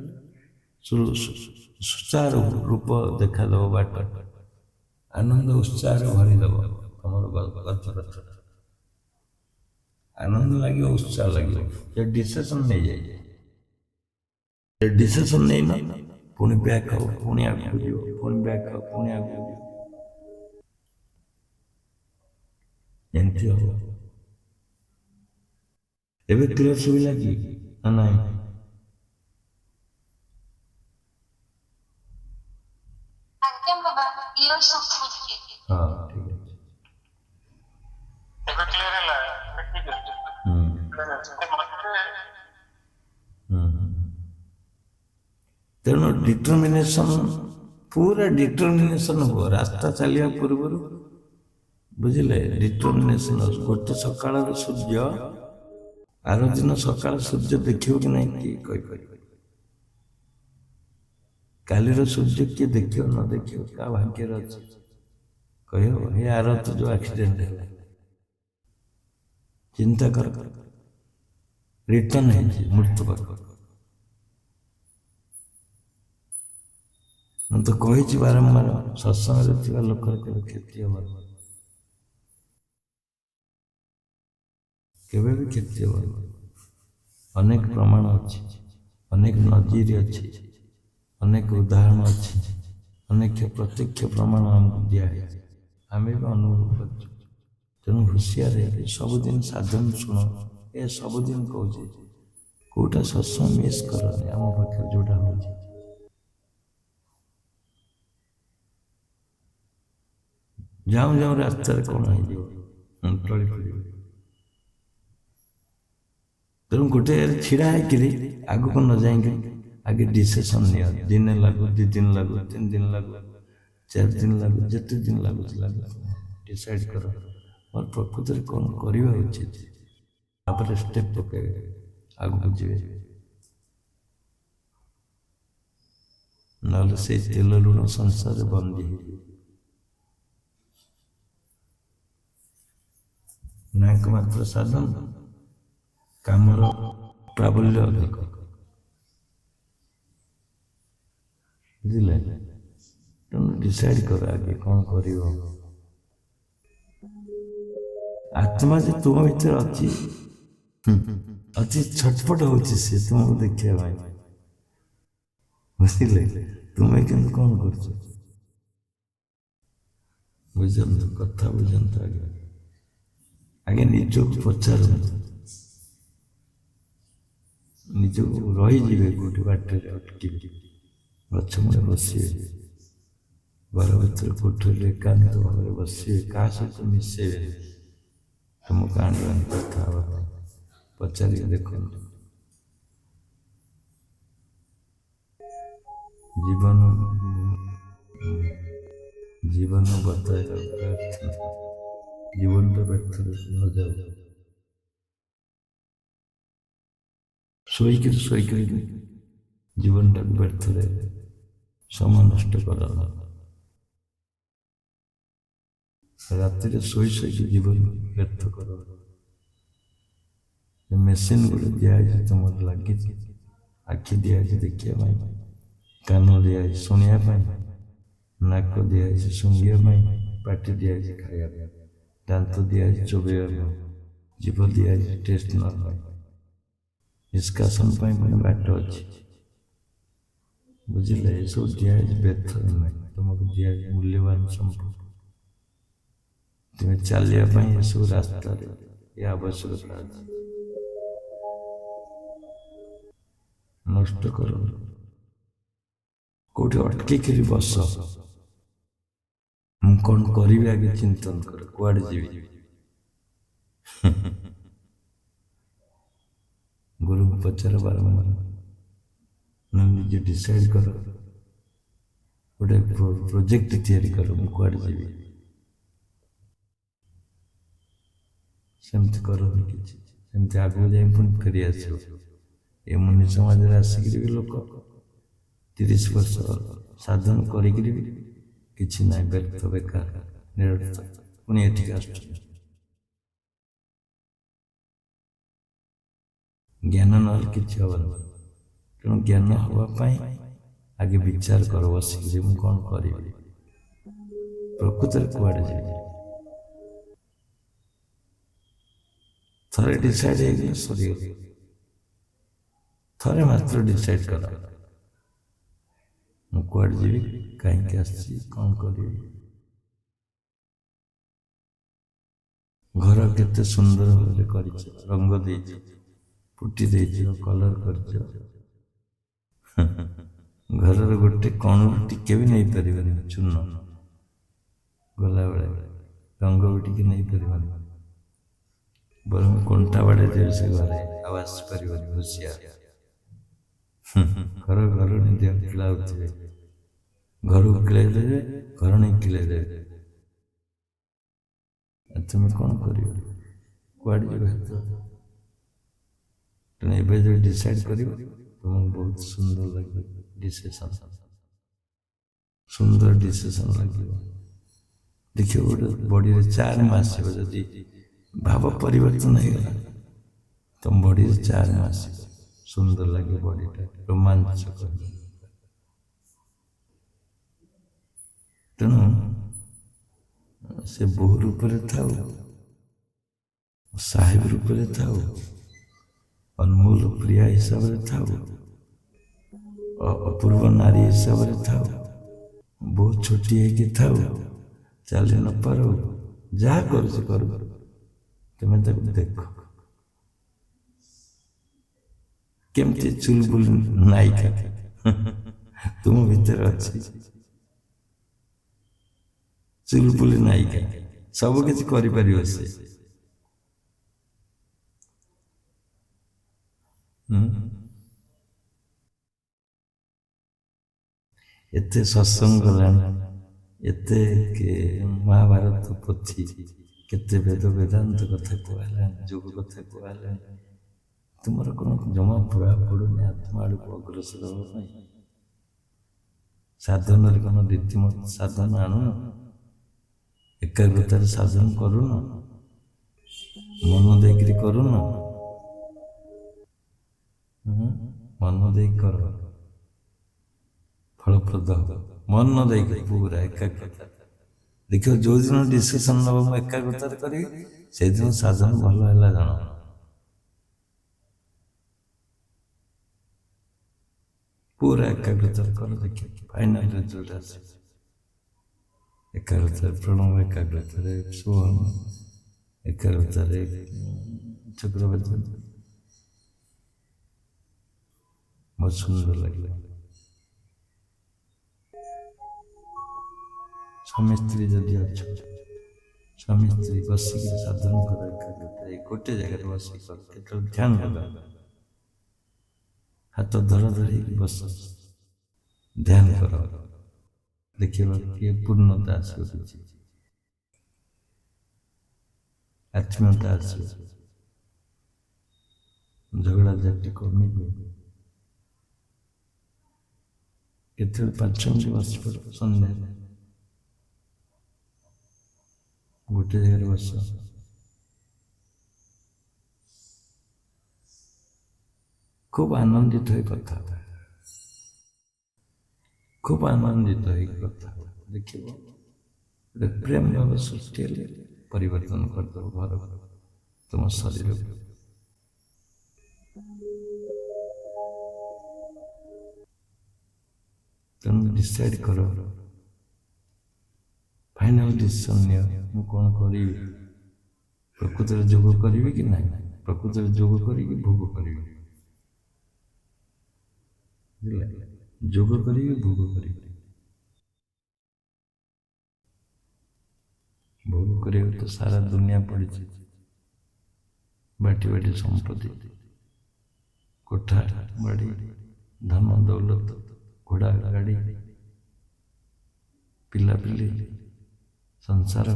ସୁଚାରୁ ରୂପ ଦେଖାଦେବ, ବାଟ ଆନନ୍ଦ ଉତ୍ସାହରେ ଭରିଦେବ। ତମର ଗଛ ଆନନ୍ଦ ଲାଗିବ, ଉତ୍ସାହ ଲାଗିବ। ଯେ ଡିସିସନ୍ ନେଇଯାଏ, ସେ ଡିସିସନ୍ ନେଇନ ପୁଣି ବ୍ୟାକ୍ ହବ, ପୁଣି ଆଗକୁ ଯିବ, ପୁଣି ବ୍ୟାକ୍ ହବ, ପୁଣି ଆଗକୁ ଯିବ, ଏମିତି ହବ। ଏବେ କ୍ଲିୟର ଶୁଭିଲା କି ନା ନାହିଁ? ହଁ, ଠିକ ଅଛି। ଏବେ କ୍ଲିୟର ହେଲା, ଠିକ ଅଛି। ତେଣୁ ଡିଟରମିନେସନ୍, ପୁରା ଡିଟରମିନେସନ୍ ହୁଅ ରାସ୍ତା ଚାଲିବା ପୂର୍ବରୁ, ବୁଝିଲେ? ଡିଟରମିନେସନ୍। ଗୋଟେ ସକାଳର ସୂର୍ଯ୍ୟ ଆର ଦିନ ସକାଳ ସୂର୍ଯ୍ୟ ଦେଖିବ କି ନାହିଁ କିଏ କହିପାରିବ? କାଲିର ସୂର୍ଯ୍ୟ କିଏ ଦେଖିବ ନ ଦେଖିବ, କାହା ଭାଗ୍ୟରେ ଅଛି କହିବ? ହେ ଆର ତ ଯୋଉ ଆକ୍ସିଡେଣ୍ଟ ହେଲା, ଚିନ୍ତା କର, ରିଟର୍ନ ହେଇଛି ମୃତ୍ୟୁ ପାଖକୁ। ମୁଁ ତ କହିଛି ବାରମ୍ବାର, ସତ୍ସଙ୍ଗରେ ଥିବା ଲୋକର କେବେ କ୍ଷତି ହବ, କେବେ ବି କ୍ଷତି ହବ। ଅନେକ ପ୍ରମାଣ ଅଛି, ଅନେକ ନଜିର ଅଛି, ଅନେକ ଉଦାହରଣ ଅଛି, ଅନେକ ପ୍ରତ୍ୟକ୍ଷ ପ୍ରମାଣ ଆମକୁ ଦିଆହେଇଛି, ଆମେ ବି ଅନୁଭବ କରୁଛୁ। ତେଣୁ ହୁସିଆର ହେଇକି ସବୁଦିନ ସାଧନ ଶୁଣ। ଏ ସବୁଦିନ କହୁଛି, କୋଉଟା ସତ୍ସଙ୍ଗ ମିସ୍ କରନି। ଆମ ପାଖରେ ଯୋଉଟା ହଉଛି, ଯାଉଁ ଯାଉଁ ରାସ୍ତାରେ କ'ଣ ହେଇଯିବ, ଟଳି ପଡ଼ିବ। ତେଣୁ ଗୋଟେ ଛିଡ଼ା ହେଇକିରି ଆଗକୁ ନ ଯାଇକି ଆଗେ ଡିସିସନ୍ ନିଅ। ଦିନେ ଲାଗୁ, 2 ଦିନ ଲାଗୁ, 3 ଦିନ ଲାଗୁ, 4 ଦିନ ଲାଗୁ, ଯେତେ ଦିନ ଲାଗୁଛି ଲାଗୁ, ଡିସାଇଡ୍ କର ମୋର ପ୍ରକୃତରେ କ'ଣ କରିବା ଉଚିତ। ତାପରେ ଷ୍ଟେପ୍ ପକେଇବେ, ଆଗକୁ ଯିବେ। ନହେଲେ ସେଇ ତେଲ ଲୁଣ ସଂସାରରେ ବନ୍ଦୀ ହେଇଯିବେ। ନା ଏକମାତ୍ର ସାଧନ, କାମର ପ୍ରାବଲ୍ୟ ଅଧିକ, ବୁଝିଲେ? ତେଣୁ ଡିସାଇଡ୍ କର ଆଗେ କ'ଣ କରିବ। ଆତ୍ମା ଯେ ତୁମ ଭିତରେ ଅଛି, ଅତି ଛଟପଟ ହଉଛି ସିଏ ତୁମକୁ ଦେଖିବା ପାଇଁ, ବୁଝିଲେ? ତୁମେ କିନ୍ତୁ କ'ଣ କରୁଛ? ବୁଝନ୍ତୁ, କଥା ବୁଝନ୍ତୁ। ଆଗେ ନିଜକୁ ପଚାରନ୍ତୁ, ନିଜକୁ ରହିଯିବେ କୋଉଠି ବାଟରେ ଅଟକିବେ, ଗଛ ମୂଳେ ବସିବେ, ଘର ଭିତରେ କୋଠରୀରେ ଏକାନ୍ତ ଭାବରେ ବସିବେ, କାହା ସହିତ ମିଶେଇବେ, ତୁମକୁ ଆଣିବାନି କଥା ହେବା ପାଇଁ। ପଚାରିକି ଦେଖନ୍ତୁ। ଜୀବନ ବତାଇବା ବ୍ୟର୍ଥ, ଜୀବନଟା ବ୍ୟର୍ଥରେ ନ ଯାଉ। ଶୋଇକିରି ଜୀବନଟାକୁ ବ୍ୟର୍ଥରେ ସମୟ ନଷ୍ଟ କର। ରାତିରେ ଶୋଇକି ଜୀବନ ବ୍ୟର୍ଥ କର। ମେସିନ୍ ଗୋଟେ ଦିଆହେଇଛି, ତୁମର ଲାଗିଛି, ଆଖି ଦିଆହେଇଛି ଦେଖିବା ପାଇଁ, କାନ ଦିଆହେଇଛି ଶୁଣିବା ପାଇଁ, ନାକ ଦିଆହେଇଛି ଶୁଙ୍ଘିବା ପାଇଁ, ପାଟି ଦିଆହେଇଛି ଖାଇବା ପାଇଁ, ଦାନ୍ତ ଦିଆହେଇଛି ଚୋବେଇବା ପାଇଁ, ଜିଭ ଦିଆହେଇଛି ଟେଷ୍ଟ ନେବା ପାଇଁ, ନିଷ୍କାସନ ପାଇଁ ପୁଣି ବାଟ ଅଛି, ବୁଝିଲେ? ଏସବୁ ଦିଆହେଇଛି ବ୍ୟର୍ଥରେ ନାହିଁ, ତୁମକୁ ଦିଆହେଇଛି ମୂଲ୍ୟବାନ ସମ୍ପଦ। ତୁମେ ଚାଲିବା ପାଇଁ ଏସବୁ ରାସ୍ତାରେ ଏ ଆବଶ୍ୟକତା ଅଛି। ନଷ୍ଟ କର, କୋଉଠି ଅଟକିକିରି ବସ, ମୁଁ କ'ଣ କରିବି ଆଗେ ଚିନ୍ତନ କର, କୁଆଡ଼େ ଯିବି। ଗୁରୁଙ୍କୁ ପଚାର ବାରମ୍ବାର, ନିଜେ ଡିସାଇଡ୍ କର, ଗୋଟେ ପ୍ରୋଜେକ୍ଟ ତିଆରି କର, ମୁଁ କୁଆଡ଼େ ଯିବି। ସେମିତି କରନି କିଛି, ସେମିତି ଆଗକୁ ଯାଇ ପୁଣି ଫେରି ଆସିବ। ଏ ମୁନି ସମାଜରେ ଆସିକିରି ବି ଲୋକ 30 ବର୍ଷ ସାଧନ କରିକିରି ବି କିଛି ନାହିଁ, ବ୍ୟର୍ଥ, ବେକାର, ନିରର୍ଥକ, ପୁଣି ଏଠିକି ଆସୁଛନ୍ତି। ଜ୍ଞାନ ନହେଲେ କିଛି ହବନି। ତେଣୁ ଜ୍ଞାନ ହବା ପାଇଁ ଆଗେ ବିଚାର କର ବସିକିରି, ମୁଁ କ'ଣ କରିବି, ପ୍ରକୃତରେ କୁଆଡ଼େ ଯିବି। ଥରେ ଡିସାଇଡ୍ ହେଇଗଲେ ସରିଗଲା। ଥରେ ମାତ୍ର ଡିସାଇଡ୍ କର, ମୁଁ କୁଆଡ଼େ ଯିବି, କାହିଁକି ଆସିଛି, କ'ଣ କରିବି। ଘର କେତେ ସୁନ୍ଦର ଭାବରେ କରିଛ, ରଙ୍ଗ ଦେଇଛ, ପୁଟି ଦେଇଛ, କଲର କରିଛ, ଘରର ଗୋଟେ କଣରୁ ଟିକେ ବି ନେଇପାରିବନି ଚୂନ, ଗଲାବେଳେ ରଙ୍ଗ ବି ଟିକେ ନେଇପାରିବନି, ବରଂ କଣ୍ଟା ବାଡ଼େଇ ଦେବେ ସେ ଘରେ, ଆଉ ଆସିପାରିବନି, ହୁସିଆର। ଘର ଘରଣୀ ଦେହ କିଳାଉଥିବେ, ଘରକୁ କିଳେଇ ଦେବେ, ଘରଣୀ କିଳେଇ ଦେବେ, ତୁମେ କ'ଣ କରିବ, କୁଆଡ଼େ ଯିବ। ତେଣୁ ଏବେ ଯଦି ଡିସାଇଡ୍ କରିବ, ତୁମକୁ ବହୁତ ସୁନ୍ଦର ଲାଗିବ, ଡିସିସନ୍, ସୁନ୍ଦର ଡିସିସନ୍ ଲାଗିବ। ଦେଖିବ ଗୋଟେ ବଡ଼ିରେ ଚାର୍ମ ଆସିବ, ଯଦି ଭାବ ପରିବର୍ତ୍ତନ ହେଇଗଲା, ତମ ବଡ଼ିରେ ଚାର୍ମ ଆସିବ, ସୁନ୍ଦର ଲାଗିବ, ବଡ଼ିଟା ରୋମାଞ୍ଚକ। ତେଣୁ ସେ ବୋହୂ ରୂପରେ ଥାଉ, ସାହେବ ରୂପରେ ଥାଉ, ଅନମୋଲ ପ୍ରିୟା ହିସାବରେ ଥାଉ, ଅପୂର୍ବ ନାରୀ ହିସାବରେ ଥାଉ, ବହୁତ ଛୋଟି ହେଇକି ଥାଉ, ଚାଲି ନ ପାରୁ, ଯାହା କରୁଛି କରୁ, ତୁମେ ତାକୁ ଦେଖ କେମିତି ଚୁଲବୁଲ ନାୟିକା ତୁମ ଭିତରେ ଅଛି। ଚୁଲବୁଲି ନାୟିକା, ସବୁ କିଛି କରିପାରିବ ସେ। ଏତେ ସତ୍ସଙ୍ଗ ଗଲାଣି, ଏତେ ମହାଭାରତ ପୋଥି, କେତେ ବେଦ ବେଦାନ୍ତ କଥା କୁହାହେଲାଣି, ଯୋଗ କଥା କୁହାହେଲାଣି, ତୁମର କ'ଣ ଜମା ପ୍ରଭାବ ପଡ଼ୁନି ଆତ୍ମା ଆଡ଼କୁ ଅଗ୍ରସର ହେବା ପାଇଁ। ସାଧନରେ କ'ଣ ରୀତିମତ ସାଧନ ଆଣୁନ, ଏକାଗ୍ରତାରେ ସାଧନ କରୁନ, ମନ ଦେଇକିରି କରୁନ, ମନ ଦେଇକି କର, ଫଳପ୍ରଦ ହବ। ମନ ଦେଇକି ପୁରା ଏକାଗ୍ରତା, ଦେଖିବ ଯୋଉଦିନ ଡିସିସନ୍ ନେବ ମୁଁ ଏକାଗ୍ରତାରେ କରିବି, ସେଇଦିନ ସାଧନ ଭଲ ହେଲା ଜଣ। ପୁରା ଏକାଗ୍ରତାରେ କର, ଦେଖିବ ଫାଇନାଲ ରେଜଲ୍ଟ ଆସିବ। ଏକାଗ୍ରତାରେ ପ୍ରଣବ, ଏକାଗ୍ରତାରେ ସୋହମ, ଏକାଗ୍ରତାରେ ଚକ୍ରବର୍ତ୍ତୀ, ବହୁତ ସୁନ୍ଦର ଲାଗିଲା। ସ୍ୱାମୀ ସ୍ତ୍ରୀ ଯଦି ଅଛ, ସ୍ୱାମୀ ସ୍ତ୍ରୀ ବସିକି ସାଧନ କର, ଏକାଗ୍ରତା ଗୋଟେ ଜାଗାରେ ବସିକି କର। କେତେବେଳେ ଧ୍ୟାନ କର, ହାତ ଧରା ଧରି ବସ, ଧ୍ୟାନ କର, ଦେଖିବ କିଏ ପୂର୍ଣ୍ଣତା ଆସିବ, କିଛି ଆତ୍ମୀୟତା ଆସିବ, ଝଗଡ଼ା ଝାଟି କମିବ। କେତେବେଳେ 5 ମିନିଟ୍ ବସି ପଡ଼, ସନ୍ଧ୍ୟାରେ ଗୋଟେ ଜାଗାରେ ବସ, খুব ଆନନ୍ଦିତ ହେଇ କଥା ହେବା, খুব ଆନନ୍ଦିତ ହେଇକି କଥା ହେବା, ଦେଖିବ ଗୋଟେ ପ୍ରେମ ଭାବ ସୃଷ୍ଟି ହେଲେ ପରିବର୍ତ୍ତନ କରିଦେବ ଘର, ତୁମ ଶରୀରକୁ। ତେଣୁ ଡିସାଇଡ୍ କର, ଫାଇନାଲ ଡିସିସନ୍ ନିଅ। ମୁଁ କ'ଣ କରିବି? ପ୍ରକୃତରେ ଯୋଗ କରିବି କି ନାହିଁ? ପ୍ରକୃତରେ ଯୋଗ କରିକି ଭୋଗ କରିବି। ବୁଝିଲେ? ଯୋଗ କରିକି ଭୋଗ କରିବି। ଭୋଗ କରିବାକୁ ତ ସାରା ଦୁନିଆ ପଡ଼ିଛି। ବାଟି ବାଟି ସମ୍ପତ୍ତି, କୋଠା ବାଡ଼ି, ଧନ ଦୌଲତ, ଘୋଡ଼ା ଗାଡ଼ି, ପିଲାପିଲି, ସଂସାର,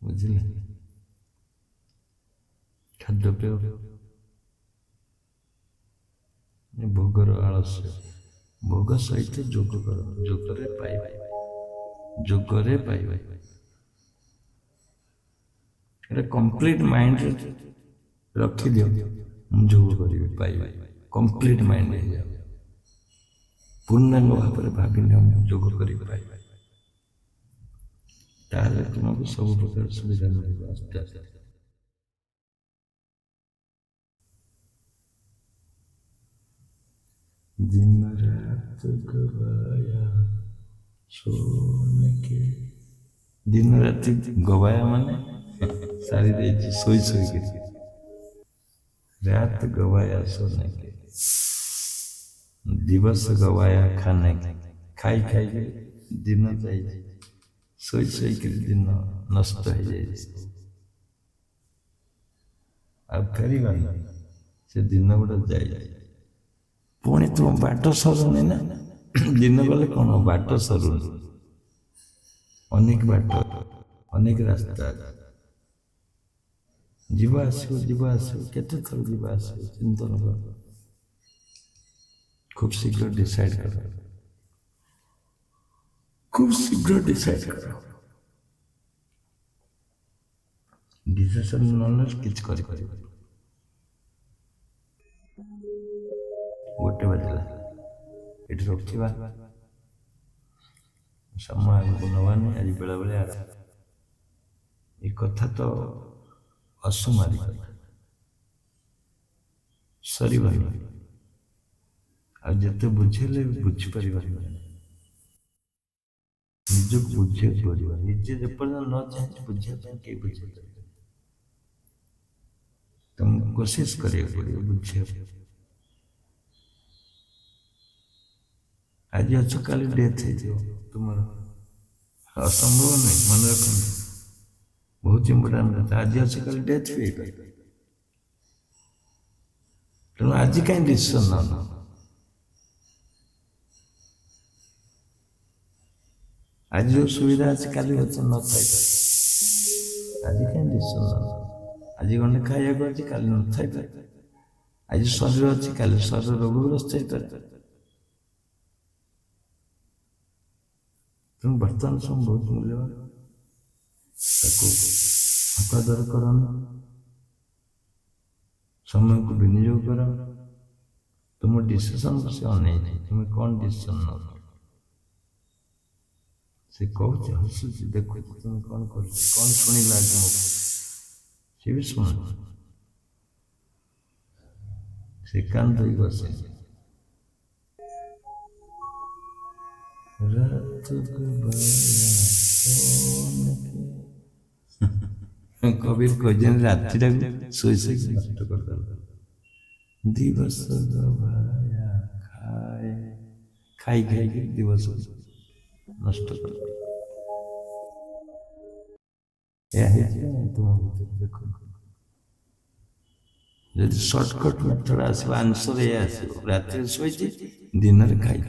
ବୁଝିଲେ? ଖାଦ୍ୟପେୟ, ଭୋଗର ଆଳସ୍ୟ। ଭୋଗ ସହିତ ଯୋଗ କର, ଯୋଗରେ ପାଇବା, ଯୋଗରେ ପାଇବା। এটা କମ୍ପ୍ଲିଟ୍ ମାଇଣ୍ଡରେ ରଖିଦିଅ, ମୁଁ ଯୋଗ କରିବି ପାଇବା। କମ୍ପ୍ଲିଟ୍ ମାଇଣ୍ଡ ହେଇଯାଉ, ପୂର୍ଣ୍ଣାଙ୍ଗ ଭାବରେ ଭାବିନିଅ ମୁଁ ଯୋଗ କରିବି ପାଇବା। ତାହେଲେ ତୁମକୁ ସବୁ ପ୍ରକାର ସୁବିଧା ମିଳିବ ଆସ୍ତେ ଆସ୍ତେ। दिन रात गवाया सोने के। दिन रात गवाया माने सारी देती सोई सोई के। रात गवाया सोने के, दिवस गवाया खाने के। खाई खाई के दिन जाए, सोई सोई के दिन नष्ट हो जाए। अब फेरी से दिन गुड़ा जाए, पुणी तुम बाट सरुनी ना। दिन गले कौन बाट सरुनी, अनेक बाट, अनेक रास्ता, जीवा आसो केते थर जीवा आसो चिंतन कर। खूब शीघ्र डिसाइड कर, खूब शीघ्र डिसाइड कर। डिसीजन नॉलेज किछ करि करि गोटे बजला एठी रखिबा, समय आगକୁ नवानी। आज बेला बेला ये कथा तो असुमारी कथा सरीबानी। आ जते बुझेले बुझी परिबानी, निजक बुझे परिबा। निजे जेपर्यंत न चाहे बुझिया ପାଇଁ के बुझे, तुम कोशिश करिए पड़ियो बुझिया। आज अच्छो काली डेथ है तुम्हारा, असंभव नहीं, मन रखना बहुत इंपोर्टेंट था। आज अच्छो काली डेथ भी है, तेणु आज कहीं डिसीजन ना ना। आज जो सुविधा अच्छे काली अच्छे न थाई, आज कहीं डिसीजन ना ना। आज गंडे खाइया को अच्छे काली न थाई पाए। आज शरीर अच्छे काली शरीर रोगग्रस्त हो पाए। तुम बर्तमान समय बहुत मूल्यवान, हकादर कर, समय को विनियोग कर। तुम डिसीजन को से अने तुम्हें कौन डिसीजन न से कहूँ हसुची देखो तुम कौन कर कौन शुणिला सी भी शुण से कांत बसे कबीर कहते राति शोई शोई नष्ट कर दिवस गवाया खाए खाई खाई दिवस नष्ट कर। तुम देख जदि सर्टकट मेथड आसो आंसर ये आसो रात शोई दिन खाई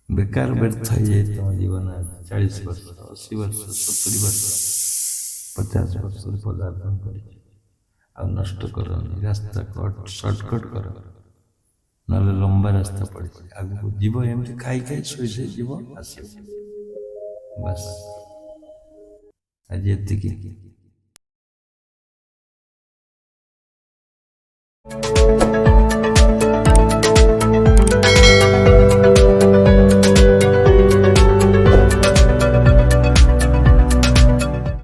बेकार व्यर्थ हो जाए तुम जीवन। 40 वर्ष 80 वर्ष 70 वर्ष 50 वर्ष पदार्पण कर नष्ट कर। रास्ता कट सर्टकट कर ना लंबा रास्ता पड़े आगू जीव एमती खाई खाई शोई शोई जीव आस बस। आज ये